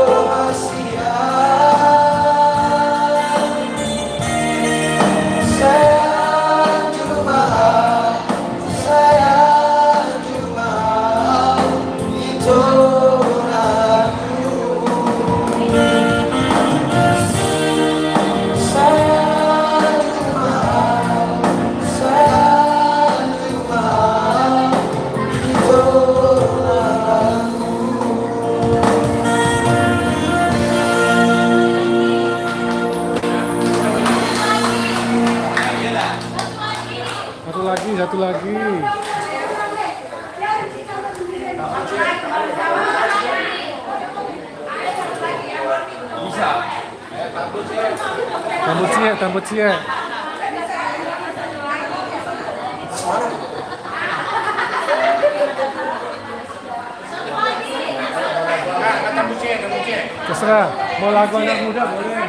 rahasia Saya cuma itu lagu Satu lagi. Tambut cie. Terserah, mau lagu anak muda boleh.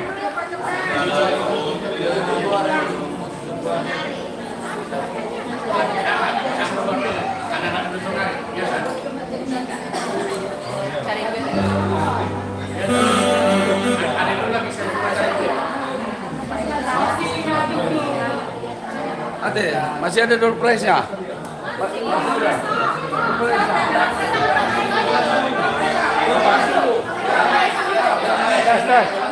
Masih ada door prize-nya. Tes.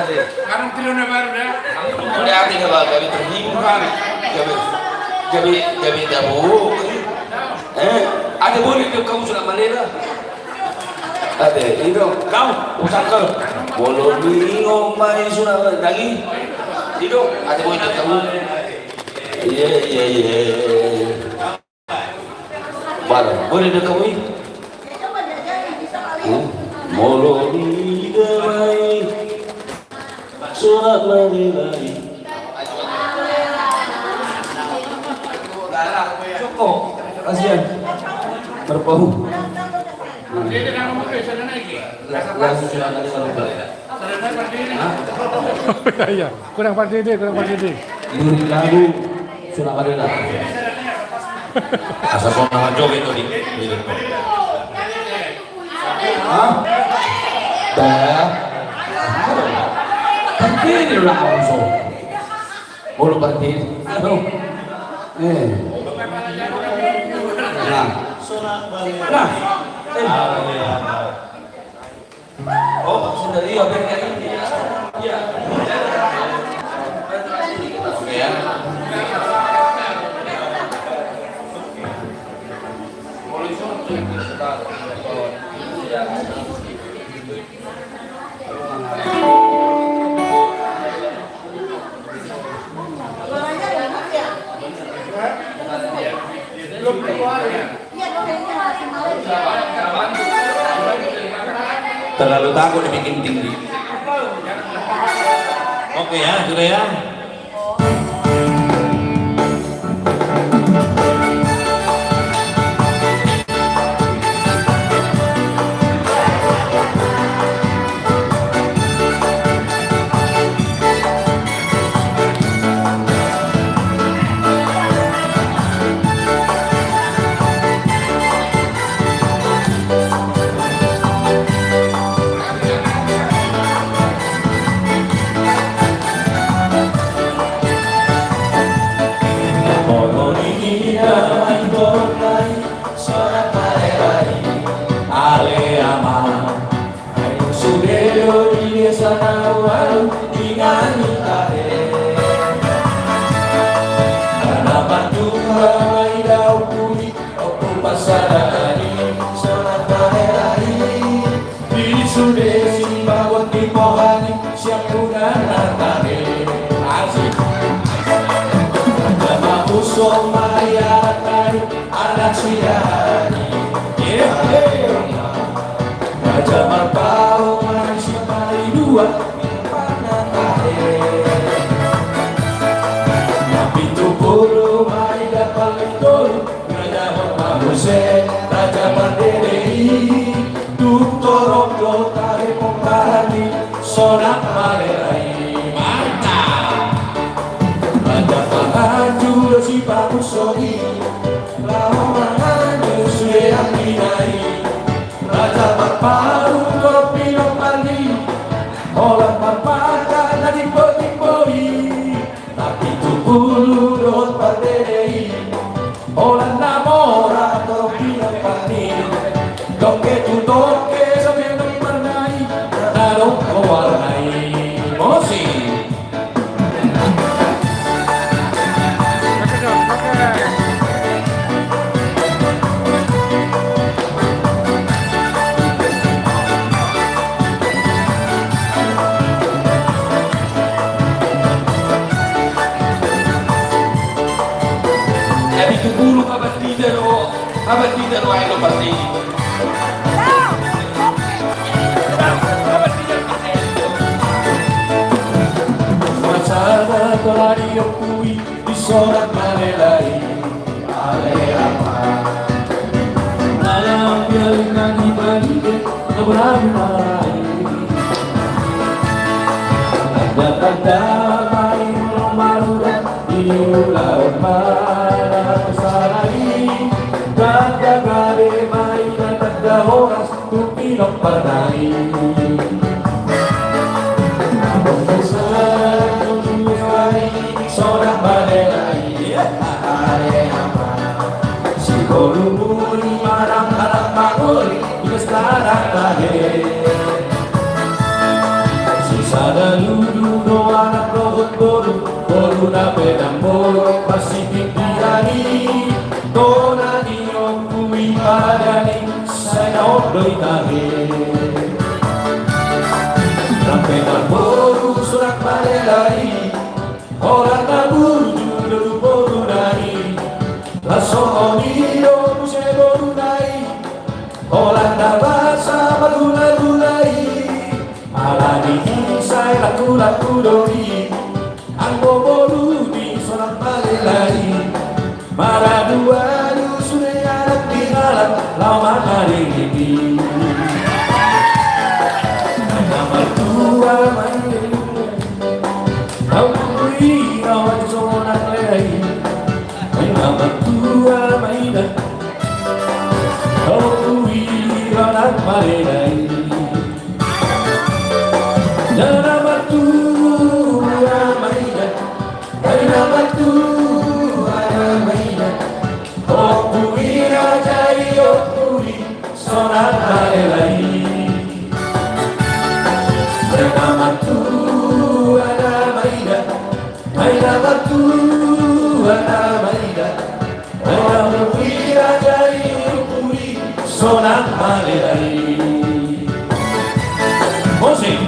Sekarang trio baru dah. Mulai hati kalau gabi terhibur kami, gabi dabu. Ada boleh ke kamu sudah mana? Ada, itu kau usah kau. Boleh bingung main sudah lagi. Itu ada boleh ke kamu. Iya. Boleh ke kamu? Molo di damai surat lari-lari. Cukup, kasihan. Berpahu. Langsung sudah kali Iya, kurang pandai dia. Ini lagu sudah kali lah. Asal kau joget itu di. Partir langsung. Bolu partir. Nah. Oh, sendiri apa yang ini? Ya. Oke ya. Terlalu takut dibikin tinggi. Oke ya, sudah ya. sorak malelai aleama layang biaringan ibadike kebenarai tanda-tanda main marudah di laut mana kesalahi tanda gade main tanda horas tupilok pernai sorak malelai aleama si kolumuri marang-marang manguri di sekarang lahir Sada ludu do anak robot boru na pedang boro pasifik diani Tona diyo kui padani saya odoi tahe Rampetan boru surak malelai orang tabur judo boru nai Laso onido muse boru nai orang tabasa bagula-gulai Alani sai laku doi Anggo bolu di sorak malelai Maradua du sune anak di alam lama hari ini Nama tua main Kau kui awan sonak lelai Nama tua main Kau kui anak malelai Nama tua maida, nama tua maida. Oh kui rajai oh kui sonak malelai. Nama tua maida, nama tua maida. Nama kui rajai oh kui sonak malelai. Musik.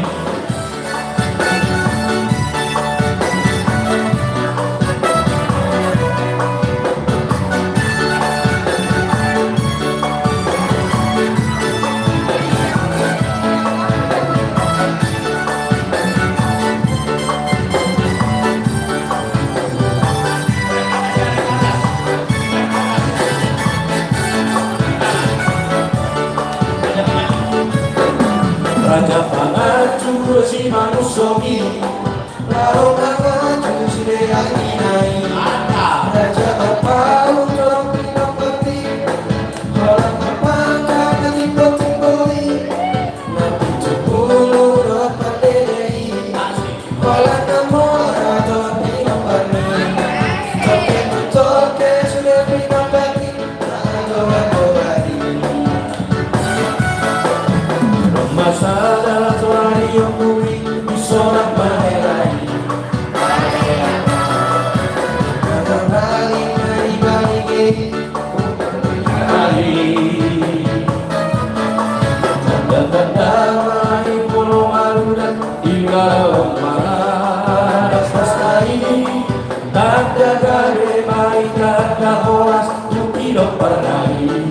Raja pangaju si manusogi Laro pangaju si deyani nai Raja bapau dorong pinang peti Orang kapangka ketimbo-timboi Nabi cepulu dorong pandei Orang namora dorong pinang pani Toke sudah pinang peti Nagawang-gawari Masada torari yang kui sorak malelai Kadang-kadang bagi Tanda-tanda main pulau marudah Tinggal malas pasai Tanda gade main tanda horas Tukidok pernai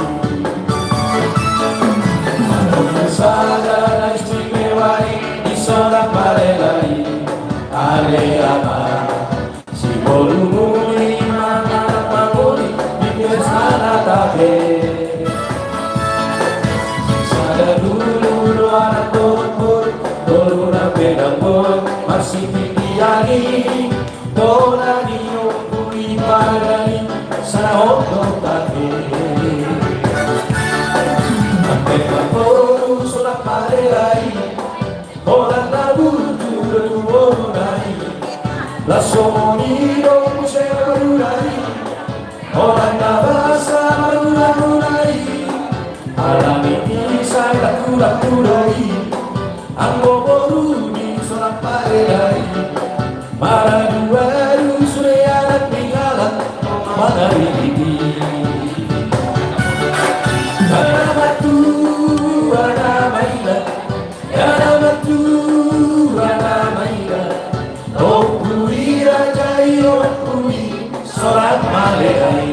Sada istimewai di sorak malelai aleama si bolumuri mana panguli di sana tabe sada dulu anak bor na pedang bor masih pikiani dona dio kui padani sana odo tabe Pedang bor sorak malelai orang tabur judo boru nai Laso monido muse boru nai orang tabasa bagula-gulai Alami pisai laku doi Anggo boru di sorak malelai Maradua sune anak tinggalan mana ini Nama tua maida, nama tua maida. Oh kui rajai oh kui sorak malelai.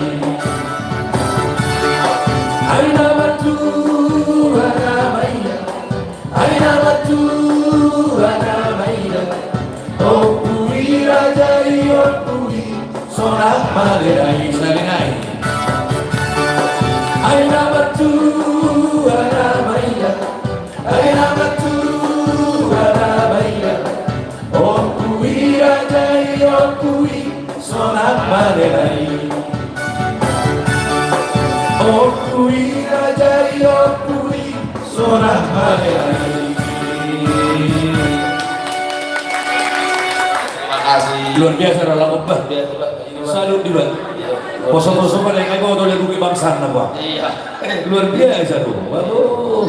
Hai nama tua maida, hai nama tua maida. Oh kui rajai oh kui sonang malenai malenai. Aina batu ana maya, aina batu ana maya. On kui rajai, on kui sonang malenai. On kui rajai, on kui sonang malenai. Terima kasih. Luar biasa dalam obah. Biasa, Pak. Salut di Pak. Poso-poso pada yang kau tuh lagu kebangsaan apa? Iya. Luar biasa tuh. Waduh,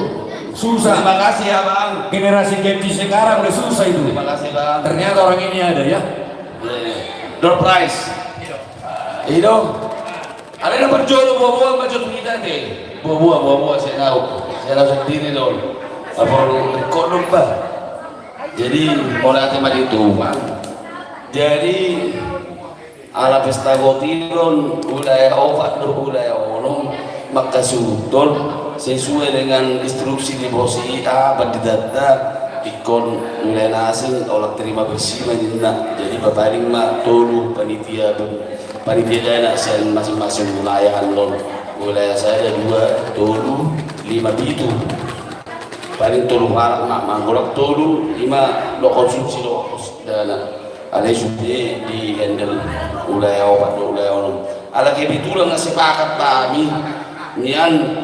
susah. Terima kasih ya Bang. Generasi Gen Z sekarang udah susah itu. Terima kasih Bang. Ternyata orang ini ada ya. Door prize. Itu. Ada yang berjual buah-buah macam kita deh. Buah-buah saya tahu. Saya tahu sendiri dong. Apa kok lupa? Jadi mulai tema itu Bang. Jadi ala pesta gotiron wilayah obat wilayah olong maka sutol sesuai dengan instruksi di bawah IA berdata ikon wilayah asing tolak terima bersih menjenak. Jadi paling mak tolu panitia dana masing-masing wilayah lon. Wilayah saya ada 2 tolu 5 bitu paling tolu marak mak manggolak tolu 5 do konsumsi do dana. Ada sudah di handle wilayah obat wilayah orang. Ala kebetulan ngasih pakat kami nian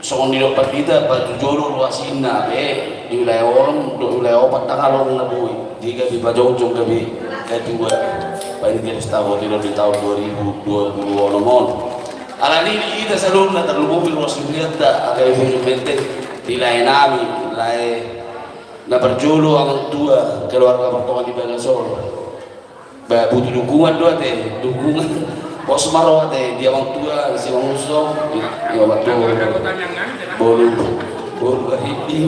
soal di dapat kita batu jolo luasina di wilayah orang di wilayah obat tangalong nabui jika di pajong kami kedua panitia tahu di tahun 2020 orang. Ala ini kita selalu nak terlalu mobil wasiat tak ada yang maintain di lain kami lain na berjolo orang tua keluarga pertama di Bagasol. Butuh dukungan doa teh, dukungan pos marwah teh dia orang tua si orang usong, ya waktu bolu ini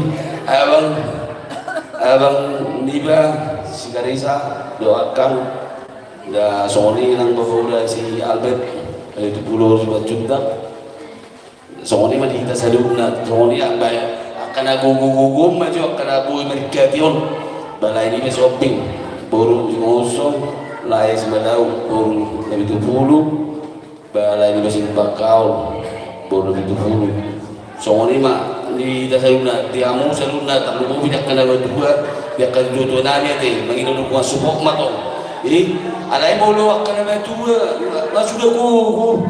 abang Niba si Karisa doakan dah Sony nang bawa si Albert itu pulau juta Sony mah kita saduna Sony akan gugu maju akan abu mereka tion balai ini shopping baru ngosong lain sebenarnya baru lebih 70 balai ini masih bakal baru lebih 70 soalnya mah di dasarnya diamu saluna tak lupa tidak kena berdua biar kan dua nanya teh mengingat dukungan support mah toh jadi ada yang mau luak kena berdua lah sudah ku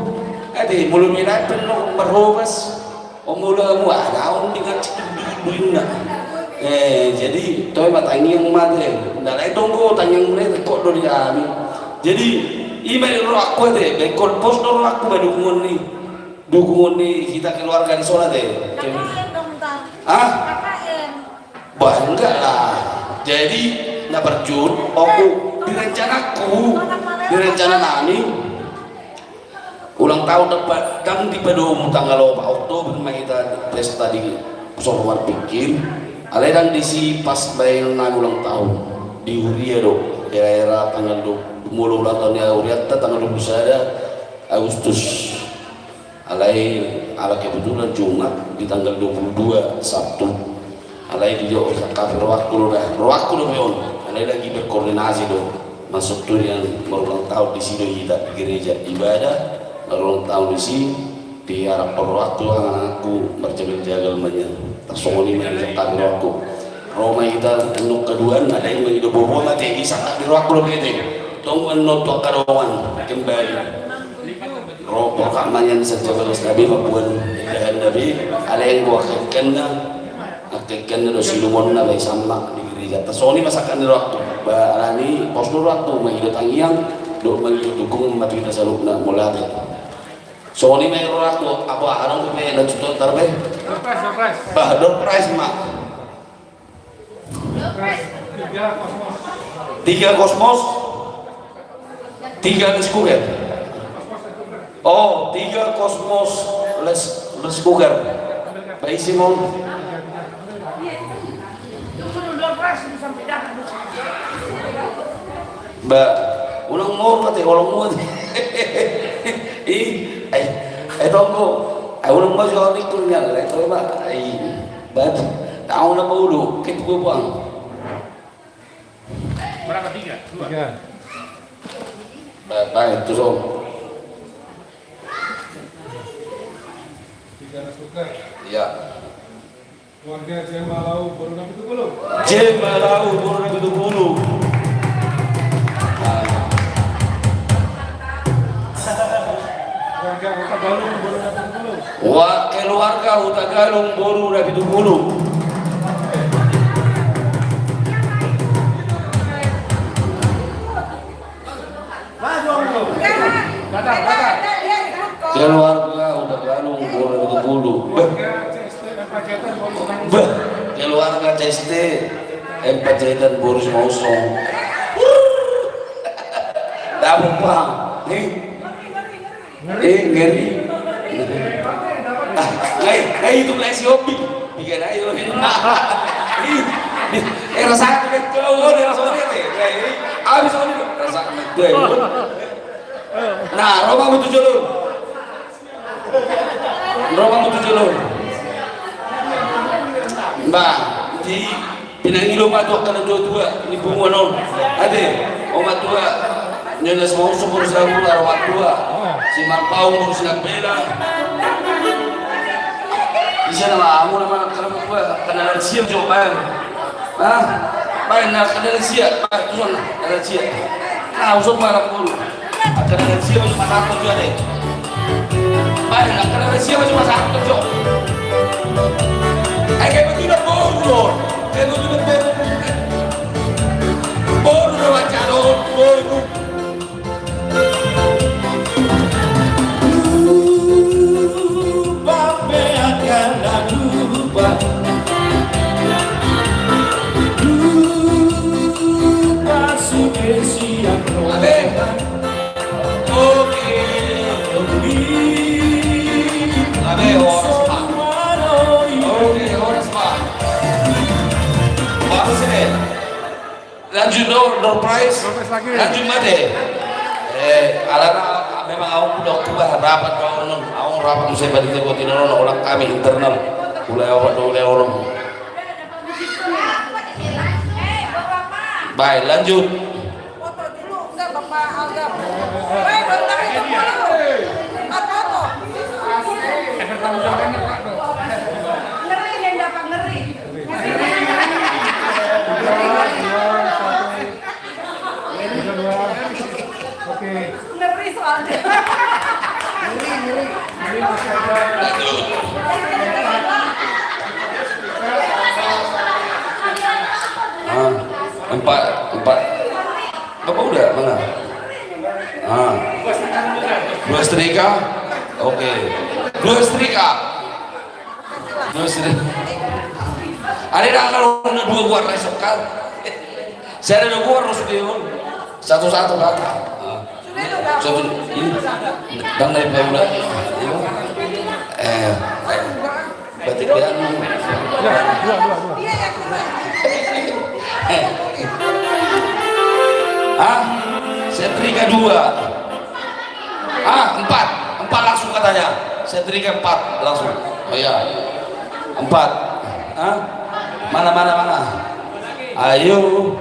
ada mulu minat penuh berhobas mulu mu ada orang dengan cikin jadi toy matangi yang mati ndak lain tunggu tanya mulai kok do diami jadi email ro aku deh bekon post do aku dukungan ni kita keluarga di sana deh bah enggak lah jadi ndak berjun aku direncana nami ulang tahun depan kang di Padang tanggal 4 Oktober kita pesta di Sohor pikir Aledan disi pas bayang ulang tahun di Huria do daerah tanggal 20 ulang tahunnya Huria tanggal 21 Agustus alai ala kebetulan Jumat di tanggal 22 Sabtu alai di jo kafir waktu lo meon alai lagi berkoordinasi do masuk tuh yang ulang tahun di sini kita di gereja ibadah ulang tahun di sini di arah waktu anakku berjaga-jaga banyak Sony menjadi kafir waktu Roma kita untuk kedua ada yang begitu bobo mati bisa kafir waktu lo begitu tunggu nonton karawan kembali Roma kamanyan sejauh Nabi maupun dan Nabi ada yang gua akhirnya do silumon na bay sama di gereja Sony masakan di waktu barani pos waktu mengido tangiang do mengido dukung mati kita salubna mulai Sony may waktu apa anong may nagsutot tarbe Surprise. door prize mak 3 kosmos 3 Leskuger oh 3 kosmos Leskuger Pak Simon Mbak ulang mau kata ulang mau tunggu ulang mau soal ikulnya itu Mbak batu tahu nama ulu kita buang Berapa 3? 2? Baik, terus Om. Tiga suka. Iya. Keluarga Jemalau Boruna Pitupulu. Jemalau Boruna Pitupulu. Keluarga Kota Galung Boruna Pitupulu. Keluarga Huta Galung Boruna Pitupulu. Keluarga Huta Galung Boruna Pitupulu. Keluarga CST Empat Jahitan Boris Mausong. Dapat Pak. Ngeri. Itu kelas hobi. Bikin aja lo ini. Rasakan itu, rasakan itu. Abis ini rasakan itu. Nah, Roma butuh jalur. Mbak, di pinangilo mato ka ng dua ni bungonon. Ade, o matua nyonya semua sumur sa mula matua. Si Marpau mo silang bela. Isa na amo naman ang kanalan siya jo pa. Ha? Bayan na kanalan siya, tuson kanalan siya. Na usod para ko. Kanalan siya mo matakot jo ade. Bayan na kanalan siya mo matakot jo. Ay kayo tidak bodoh, kayo tidak bodoh macam bodoh. Lupa akan lupa, lupa sudah siap. Oke, abe orang semua. Bagus ini. Lanjut door prize. Lanjut made. Alana memang aku udah kubah rapat kau non. Aku rapat mesti balik ke kota non orang kami internal. Mulai orang. Baik, lanjut. Foto dulu, enggak Bapak Algam. Baik, bentar itu dulu. Foto. Ngeri yang dapat ngeri. Oke. Ngeri soalnya. Ini masih ada. Empat. Bapak udah mana? Dua setrika. Oke. Dua setrika. Ada kalau dua buat resep kan? Saya ada dua harus diun. Satu-satu kan? Satu ini. Dan dari pemula. Berarti dia. Dua. Setrika 2. Empat langsung katanya. Setrika 4 langsung. Oh iya. 4. Mana. Ayo.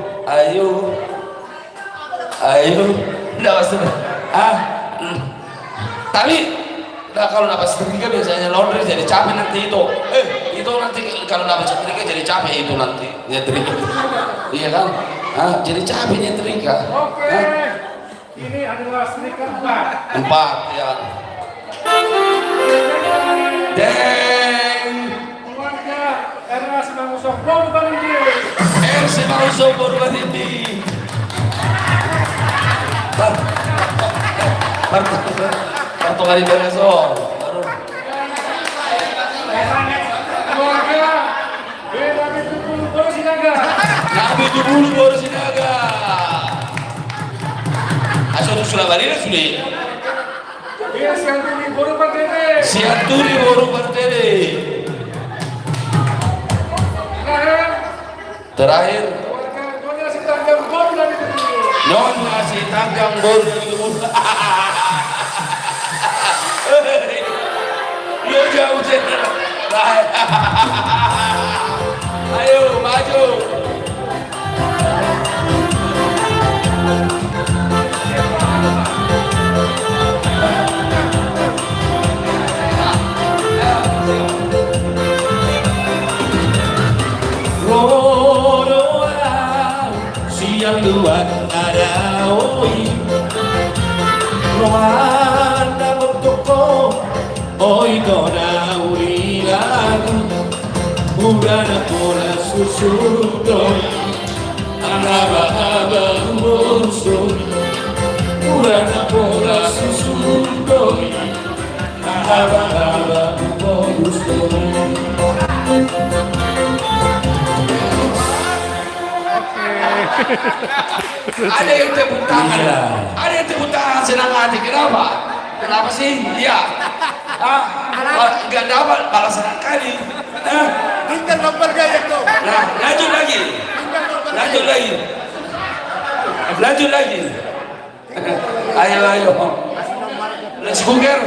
Enggak pasti. Tapi kalau dapat setrika biasanya laundry jadi capek nanti itu. Itu nanti kalau dapat setrika jadi capek itu nanti nyetrika. Iya kan? Jadi capek nyetrika. Oke. Ini adalah setrika 4. 4 ya. Deng. Keluarga RA Semangusok Boru Balindi. Semangusok Boru Balindi. Kartu kali bereson. Baru. Keluarga Beda Pitupulu Boru Sinaga. Nabi Pitupulu Boru Sinaga. Asal Surabaya sudah. Dia Sianturi Boru Pantene. Sianturi Boru Pantene. Terakhir. Keluarga Nyonya Sitanggang Boru dari Pitupulu. Nyonya Sitanggang Boru dari Pitupulu. Yo jauh cendera. Ayo maju. oi Romana bertoko oi dona uri lagu udah pola susudo Anaba-aba musuh udah pola susudo Anaba-aba musuh Ada yang tepuk tangan, ada yang tepuk tangan senang hati. Kenapa? Kenapa sih? Iya. Nggak dapat balasan kali. Tinggal nomor gaya tuh. Nah, lanjut lagi. Lanjut lagi. Lanjut lagi. Ayo. Let's cooker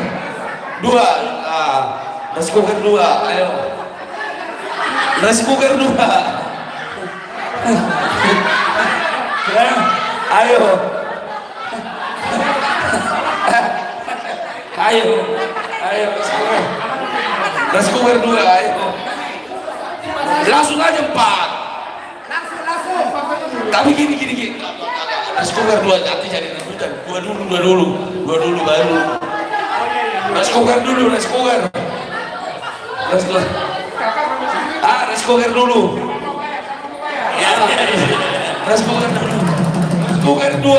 2. Let's cooker 2. Ayo. Let's cooker 2. Ayo. Let's cooker 2. Ayo. Langsung aja 4. Tapi gini. Let's cooker 2 nanti jadi rebutan. Dua dulu baru. Let's cooker dulu. Let's cooker dulu. Let's cooker dulu. Cooker 2.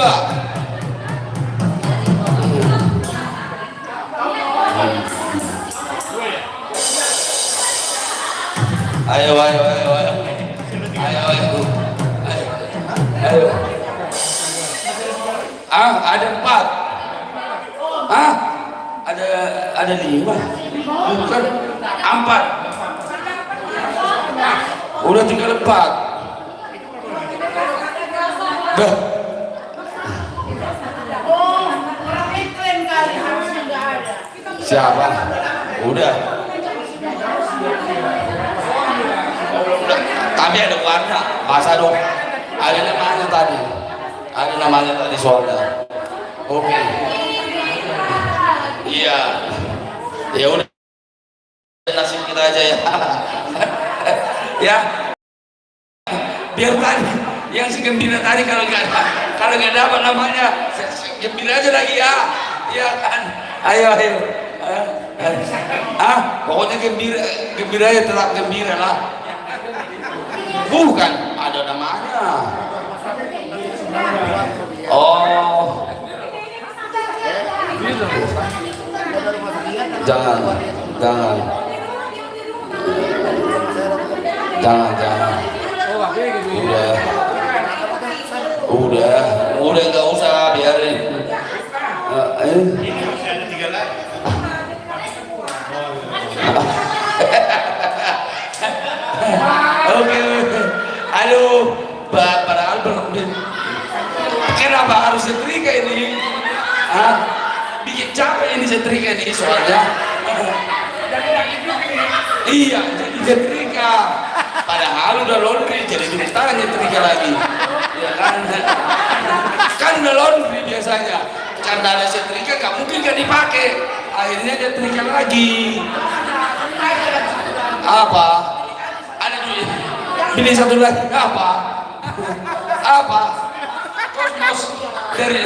Ayo. Ada 4. Ada 5. Bukan 4. Udah tinggal 4. Dah. Siapa? Udah. Tapi ada warna, bahasa dong. Ada namanya tadi soalnya. Oke. Iya. Ya udah. Nasib kita aja ya. Ya. Biar tadi yang si gembira tadi kalau nggak dapat namanya gembira aja lagi ya. Iya kan. Ayo. Pokoknya gembira ya, tetap gembira lah. Bukan ada namanya. Oh. Jangan. Udah nggak usah biarin. Oke. Aduh, padahal kenapa harus setrika ini? Bikin capek ini setrika ini soalnya. Iya, jadi setrika. Padahal udah laundry, jadi tangan nyetrika lagi. Ya kan udah laundry biasanya. Karena ada setrika nggak mungkin nggak dipakai. Akhirnya nyetrika lagi. Apa? Ada duit. Pilih satu lagi. Apa? Kosmos dari.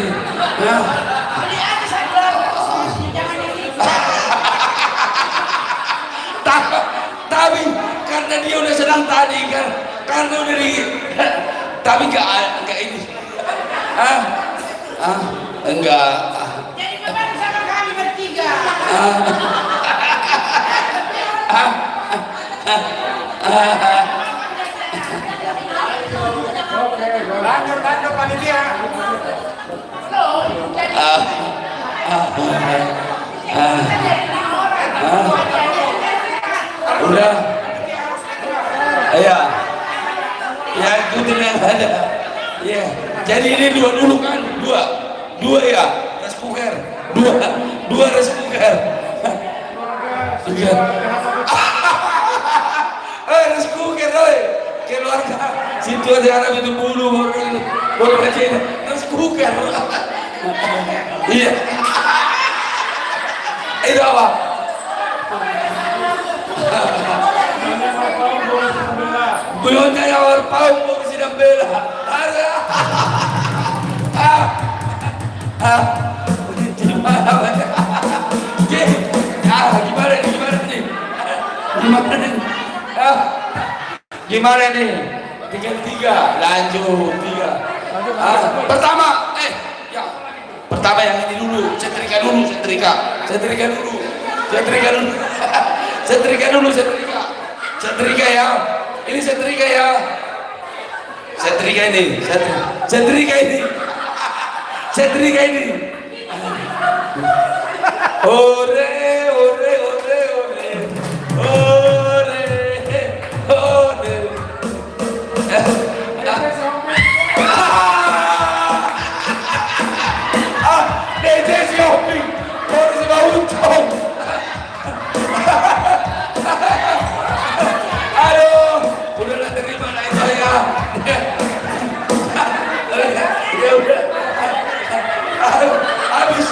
Tapi karena dia udah senang tadi kan, karena udah tapi nggak ini. Enggak. Jadi kemarin sama kami bertiga. Lanjut panitia. Udah. Ya ikutin yang ada. Ya. Jadi ini 2 dulu kan? 2 ya. Rice cooker. 2 rice cooker. Rice cooker, oi. Keluarga situ ada Arab itu bulu baru aja rice cooker. Iya. Itu apa? Kuyonnya yang warpau mau sidang bela. Ah, gimana? Gimana nih? Gimana nih? Gimana nih? Tinggal 3, lanjut 3. Pertama, ya. Pertama yang ini dulu, setrika dulu. Setrika ya. Ini setrika ya. Setrika ini. Ore. Aduh, udahlah terima lah itu ya. Ya udah. Habis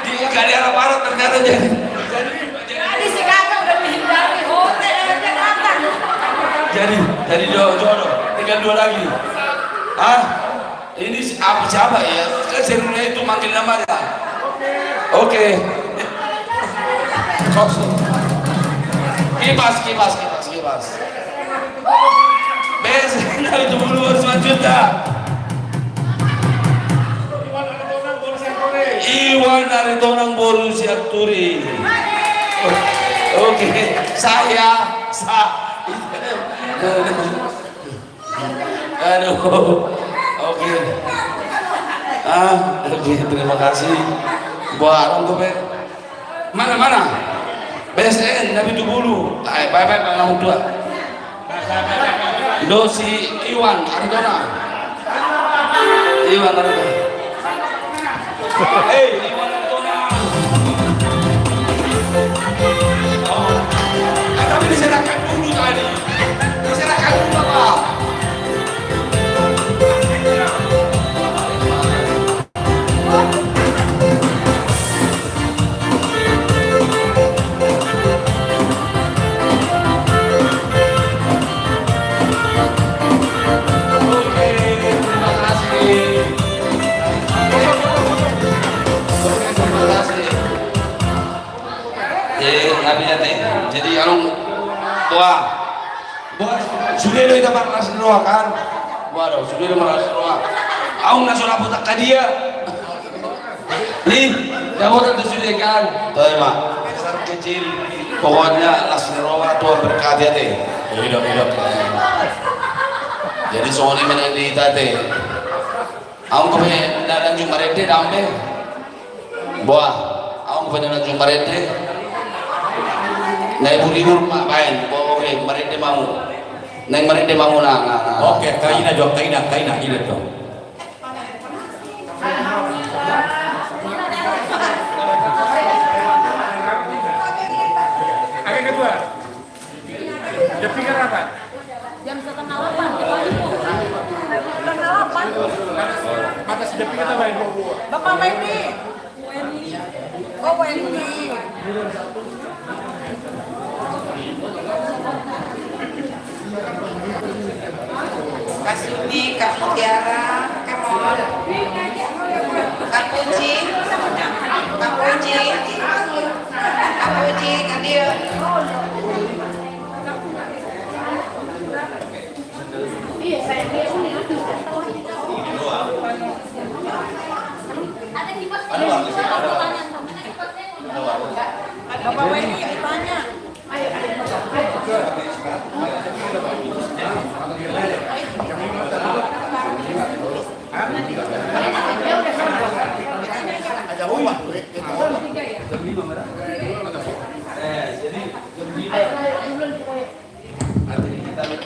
di karya aparat ternyata jadi si kakak udah menghindari hotel yang Jakarta. jadi jodoh. Tinggal 2 lagi. Ini siapa ya? Kan serunya itu manggil namanya. Oke. Kipas. Biasanya itu dulu selanjutnya. Iwan Aritonang Borussia Turi. Oke, saya. Aduh. Oke. Oke, terima kasih. Buat untuk mana? BSN Nabi Tubulu. Bye orang tua. Dosi Iwan Aritonang. Iwan Aritonang. Iwan Aritonang. Tapi diserahkan dulu tadi. Diserahkan dulu Pak. Jadi anu buah sudah itu dapat nasi roa kan? Waduh, sudah itu nasi roa. Aku nasi roa putak tadi ya. Nih, dapat itu sudah kan? Tuh mak, besar kecil, pokoknya nasi roa Tuhan berkati ya teh. Hidup. Jadi soalnya mana di tadi. Aku kepengen datang jumpa rete damai. Buah, aku kepengen datang jumpa rete. Nah ibu mak main, oke, kemarin dia mau, nah. Oke, kaina ini dong. Agak kedua. Jam 3 rapat. Jam 7:30. Mata sudah kita main. Bapak Wendy. Oh Wendy. Kak Sudi, Kak Mutiara, Kak Mol, Kak Puji, Kak Dio. Bapak Wendy ditanya.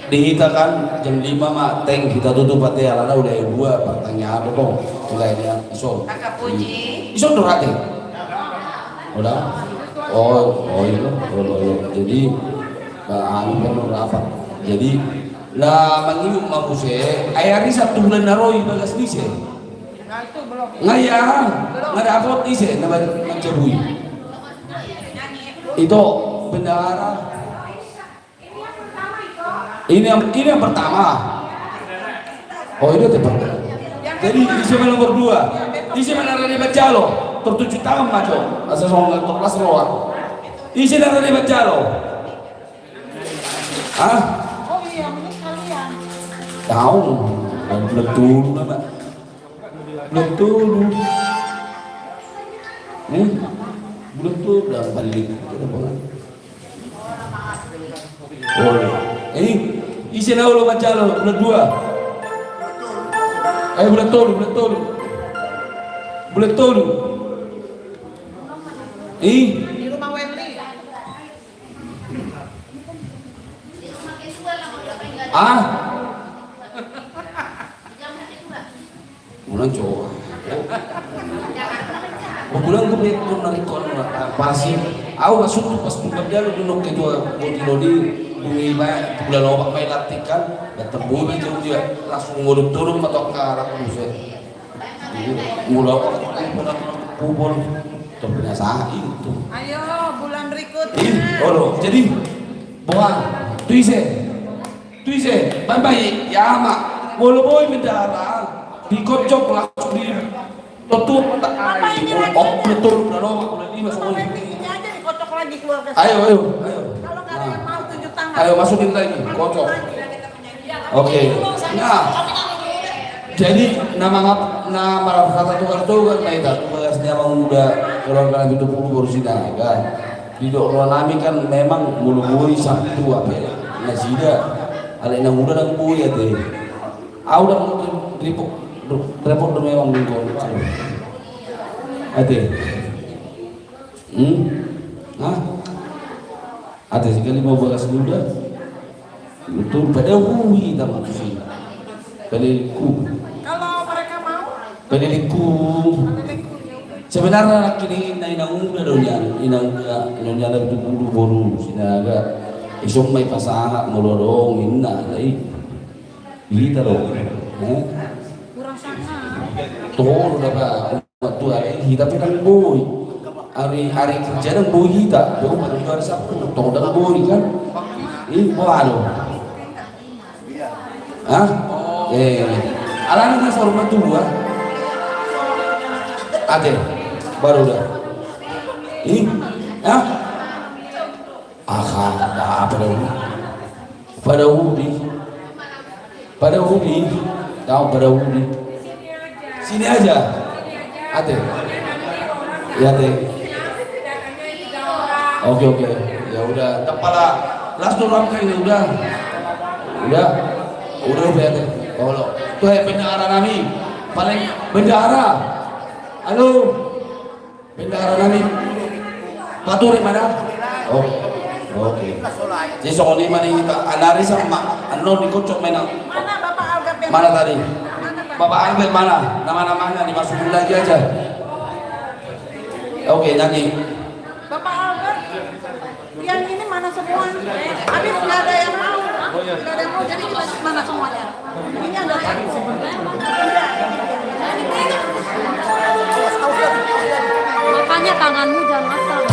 Dihitakan jam 5 mak tank kita tutup pati alana udah dua pertanyaan apa kok mulainya iso Kakak Puji. iso durate udah itu jadi anu kan apa jadi lah mangium mabuse ayari Sabtu bulan naroi bagas dise Nah itu belum. ngayang ngadapot dise nama mencabui itu bendahara ini yang pertama. Oh ini yang pertama. Yang Jadi isi nomor 2. Isi mana Rani Bacalo? Tertuju tahun maco. Asal soal terkelas luar. Isi Rani Bacalo. Hah? Oh iya, ini kalian. Tahu. Betul nama. Betul. Betul dalam balik. Oh, ini isi nama Bacalo. Betul 2. Ayo betul. Di rumah Wendy. Bulan coba. Bulan gue itu narik koran pasti. Aku masuk pas buka dia lu duduk ke dua lodi bunyi banyak bulan obat main latihan dan terburu itu dia langsung ngurut turun atau ke arah musuh. Mulai obat kayak bulan kubur terbiasa itu. Ayo bulan berikutnya. Jadi buang tuise bye ya mak bolo boy bendara dikocok langsung di tutup betul udah lama udah 5 Bapak semuanya. Wendy aja dikocok lagi keluarga. Ayo. Kalau nggak ada yang mau tunjuk tangan. Ayo masukin lagi, kocok. Oke. Nah, jadi nama kata tukar kita tugasnya bang muda keluarga itu baru sinaga. Di doa nami kan memang mulu-mulu Sabtu apa ya? Nasida. Ada yang muda dan buaya deh. Aku udah repot memang di kau. Ade. Ada sekali mau balas muda. Betul pada hui tamu sih. Beliku. Kalau mereka mau, Beliku. Sebenarnya kini inang muda inang ada bulu boru sinaga. Isok may pasaha molorong inna lay. Kita loh. kurang sangat. Tuh dapat waktu hari tapi kan boy. Hari kerja dan boy kita. Baru pada hari Sabtu. Tuh dan boy kan. Ini baru. Alam kan sorot dulu Ade, baru dah. Ini, pada Udi, tahu pada Udi. Sini aja, Ade. Ya Ade. Oke, ya udah. Kepala, las dulu ini udah Ade. Kalau tuh bendahara kami, paling bendahara. Halo, bendahara kami. Paturi mana? Oh, oke. Jadi soal ini mana kita anari sama anu dikocok mana? Mana Bapak Algab yang Mana tadi? Mana, Pak? Bapak Albert mana? Nama-namanya dimasukin lagi aja. Oke, nyanyi. Bapak Albert, yang ini mana semua? Habis nggak ada yang mau. Nggak ada yang mau, jadi kita mana semuanya? Ini ada yang mau. Makanya tanganmu jangan asal.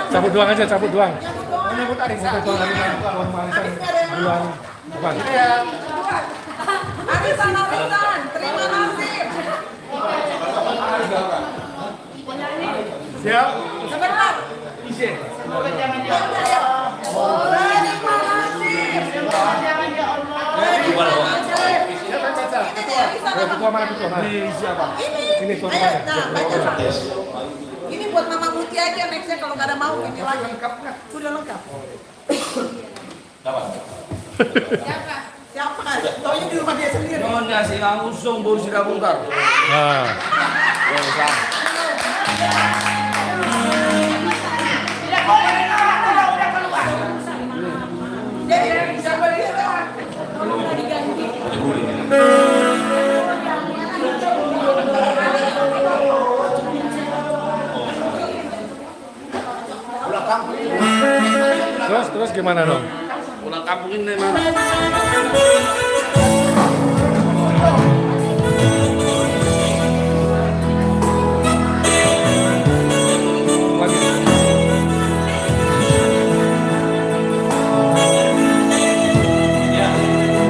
cabut doang aja, cabut doang. Cabut doang. Cabut arisan bulan depan. Arisan, terima nasib. Siap. Sebentar. Ketua mana ketua? Ini siapa? Ini ketua mana? Ini buat Mama Muti aja nextnya kalau nggak ada mau ini lagi. Sudah lengkap. Siapa? Siapa? Taunya di rumah dia sendiri. Nyonya si ngusung baru sudah bongkar. Nah. Jadi siapa dia? Terus gimana dong? Pulang kampung ini mana?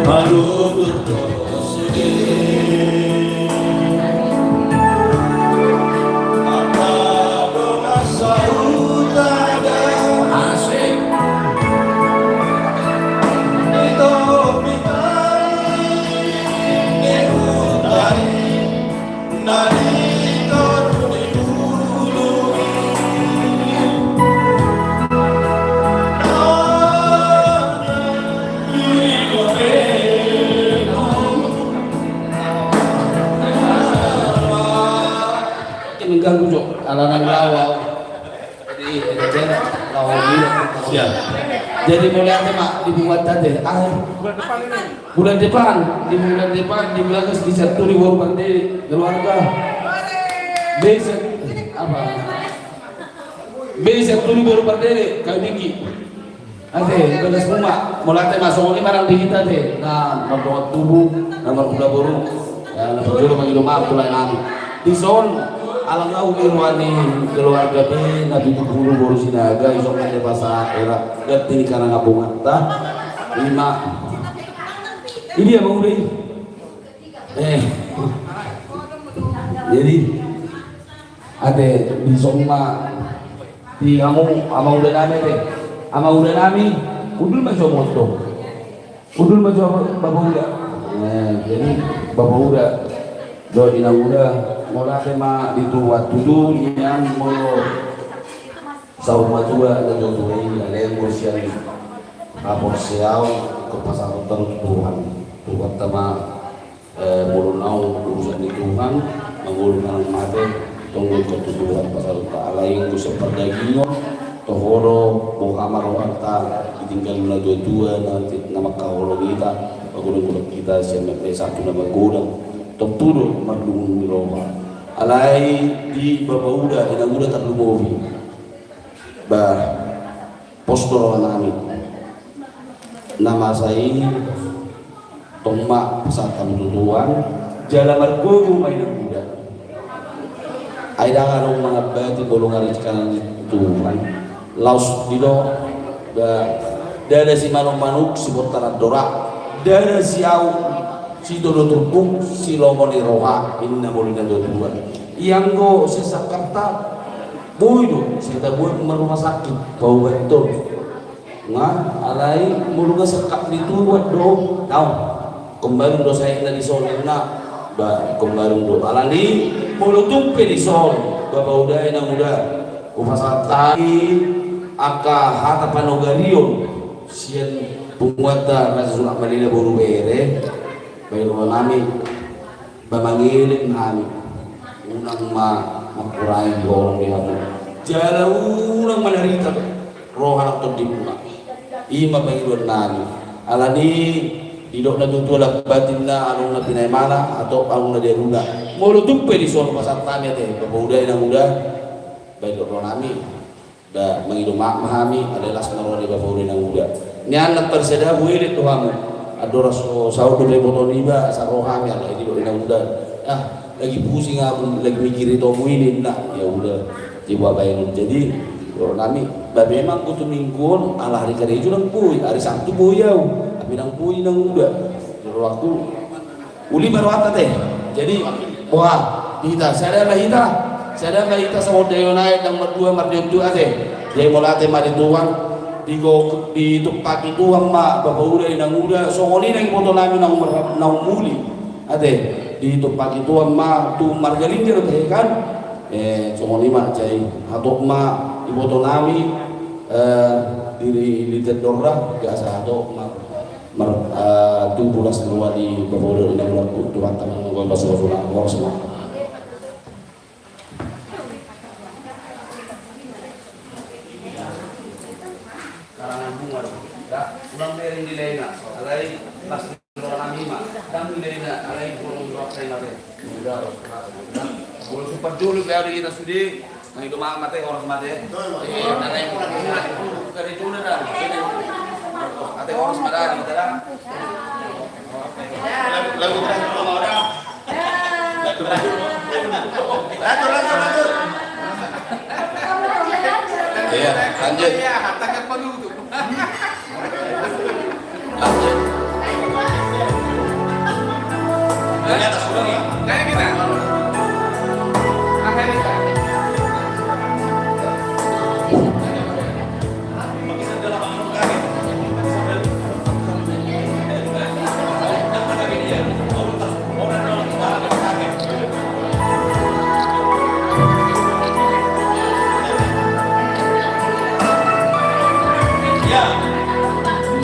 Baru berdoa apa doa saudara asik itu bintang dari mengganggu Jok, alangan lawau. Jadi lawau dulu. siap. Jadi mulai apa mak dibuat tadi? Bulan depan di bulan di satu di Warung Pandai keluarga. Besok apa? Besok tuh di Warung Pandai kau tinggi. Ade, belas semua. Mulai masuk ini barang di kita deh. Nah, nomor tubuh, nomor kuda burung, ya, nomor juru panggil maaf tulai nami. Di son alam tahu irwani keluarga be nabi buru boru sinaga isok ada bahasa era ganti karena ngabungan ta 5 ini ya bang Uri jadi ada di soma di kamu ama udah nami deh ama udah nami udul mah moto udul mah bapak udah jadi bapak udah do dina udah mulai tema dituat tujuh yang mau sauma tua dan dua ini ada yang berusia rapor siau ke pasar terus Tuhan tema mulunau urusan di Tuhan mengurungkan mate tunggu ketujuan pasar Ta'ala yang bisa perdagingan tohoro bokamar warta ditinggal dua nanti nama kaulo kita gudang kita siapa satu nama gudang terturut merdung di Roma alai di Bapak Uda dan Uda tak lumovi bah postor nami nama saya ini Tomak pesantren tutuan jalan margogo mainan Uda aida ngarong mga bati bolong kanan Tuhan laus dido dada si manuk si botaran dorak dada si au si dodo turbung si lomoni roha inna bolina dua yang go si Sakarta boy do si ta boy rumah sakit bau betul nga alai mulunga sekap di tuat do tahu kembali do saya na di solena ba kembali do alani mulu tumpe di sol baba udah na muda upasatani aka hata panogarion sian pumuata rasulullah malina boru bere bayo nami bamangilit nami unang makurai borong di hati jala unang manarita roh anak terdipuna ima bagiluan nami alani didok na tutulah batin na anong na pinay mana atau anong na deruna mulu tumpe di soal pasar tanya teh babuday na muda bayo roh nami da mangilu mahami adalah senaruh di babuday na muda nyanak tersedia wilit tuhamu adora saudo le botoniba sa rohami ala ini udah lagi pusing aku lagi mikir itu ini nah ya udah coba bayangin jadi orang kami memang butuh mingguan ala hari kerja nang puy hari Sabtu boyau tapi nang puy nang udah jadi waktu uli baru apa teh jadi wah kita saya ada kita sama Dewa naik yang berdua mardion tu ate jadi mulai ate mari tuang di tempat itu mak bapak udah nang udah songoni nang foto nami nang muli ate di tempat itu mak tu margalin dia teh kan songoni mak cai atau mak di foto nami diri lihat dorah biasa atau tu bulan kedua di bapak udah nang laku tuan taman ngomong bahasa Sunda ngomong semua ulang dari nilai na, alai pas orang lima, dan nilai na, alai kurang dua kali nanti. Kalau super dulu biar kita sudi, nah itu mati orang mati. Alai dari dulu dah, ada orang semada kita dah. Lagu terakhir mau dah. Lagu. Iya, lanjut. Tangan penuh tu. Lanjut. Ini atas sudah ya. Kayak kita. Kayak kita.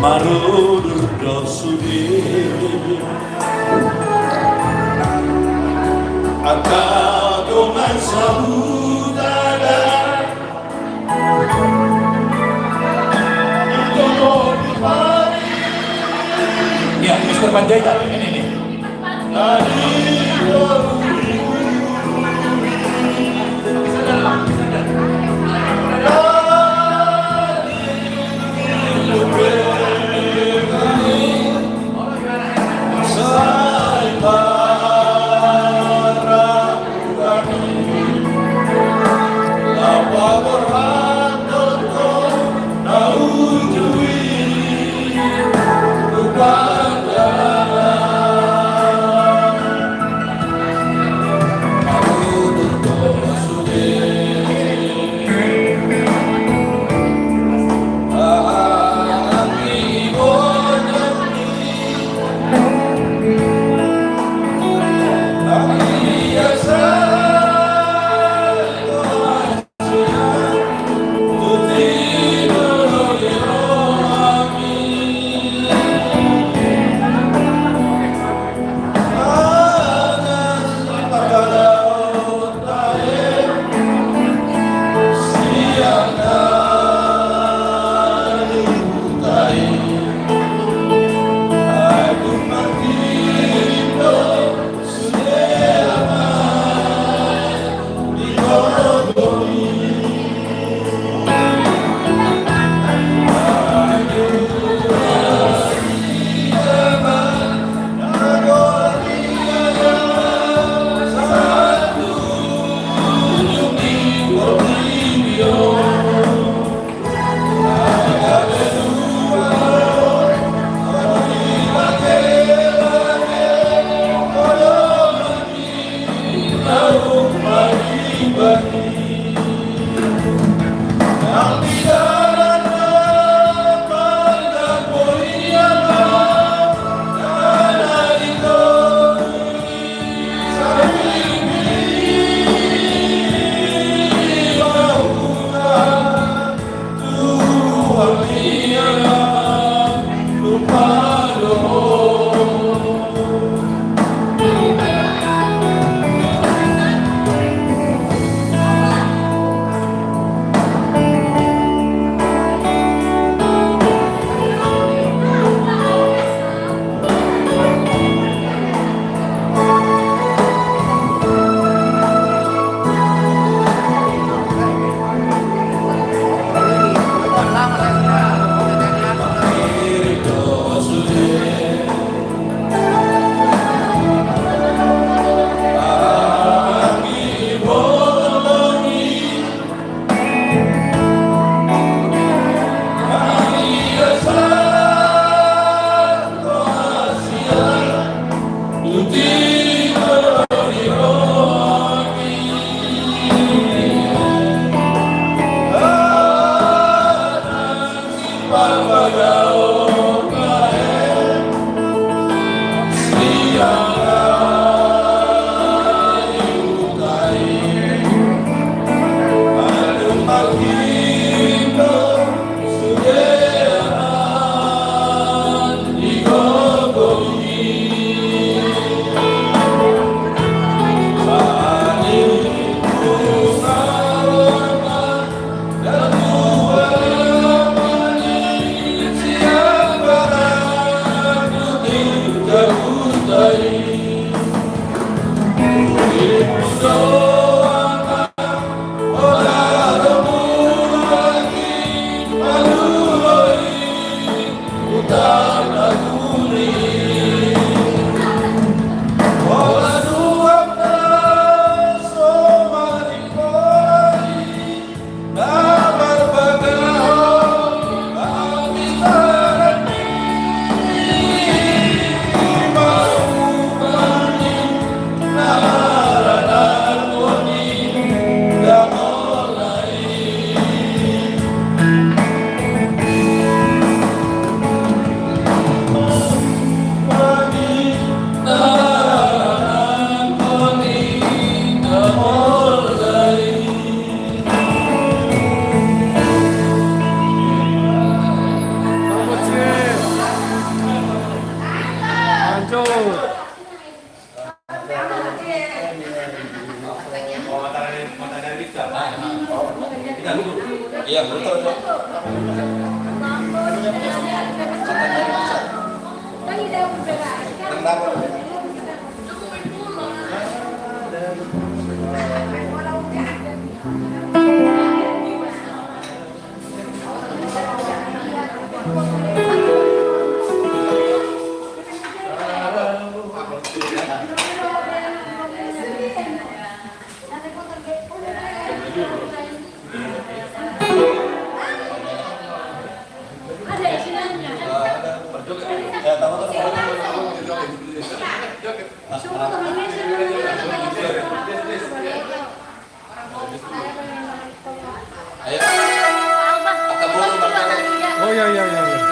Maruru dosudi akadoman sabudada ya Mr. Panjaitan ini Oh ya ya ya.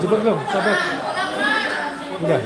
Coba belum, sahabat. Udah.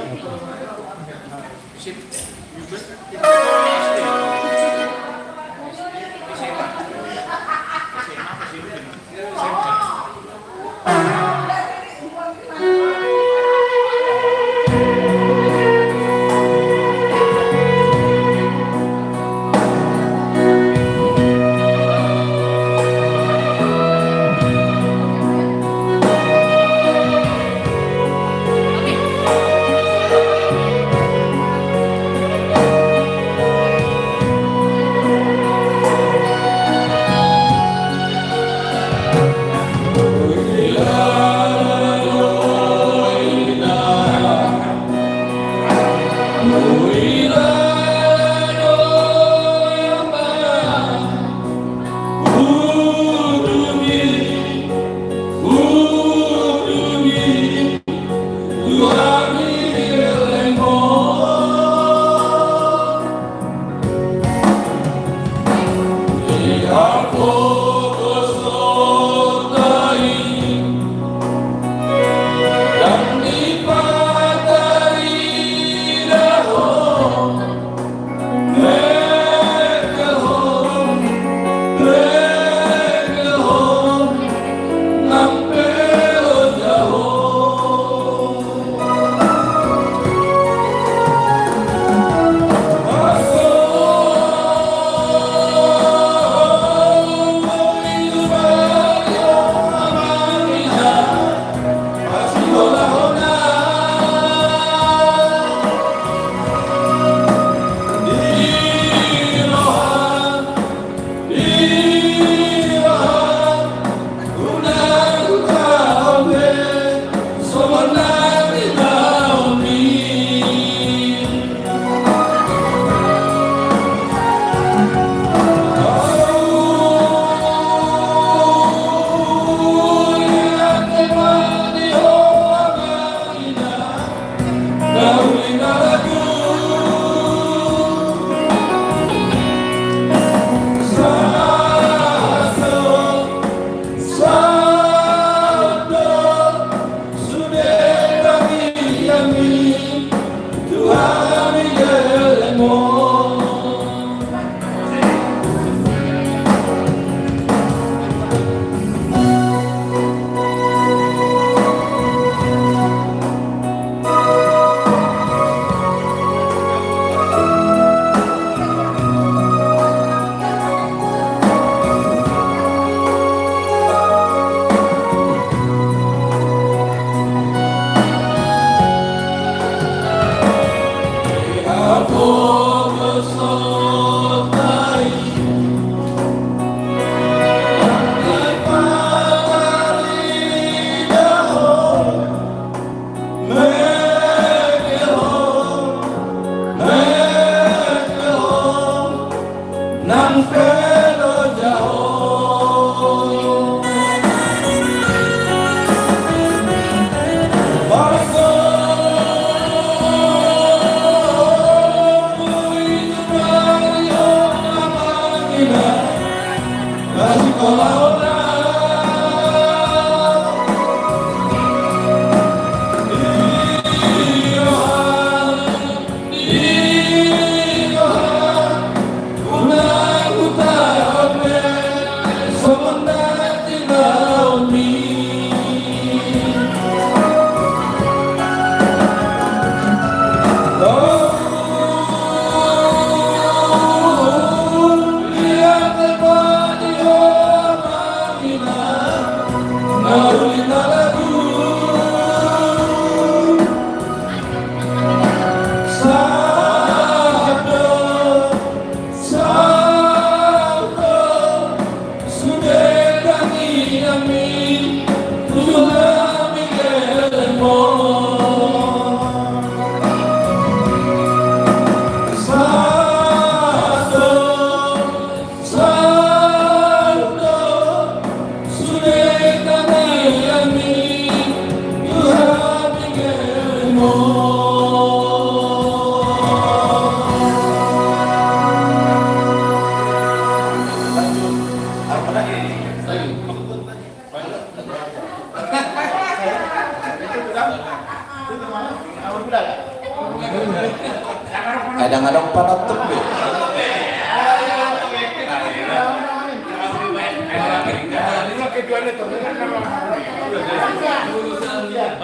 Kadang-kadang panatuk deh.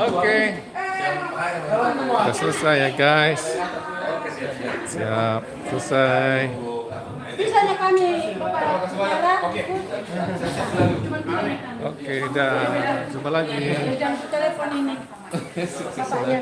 Oke. Sudah selesai ya guys. Siap, selesai. Bisanya kami Oke, dah. Jumpa lagi. jam telepon ini. Bapaknya.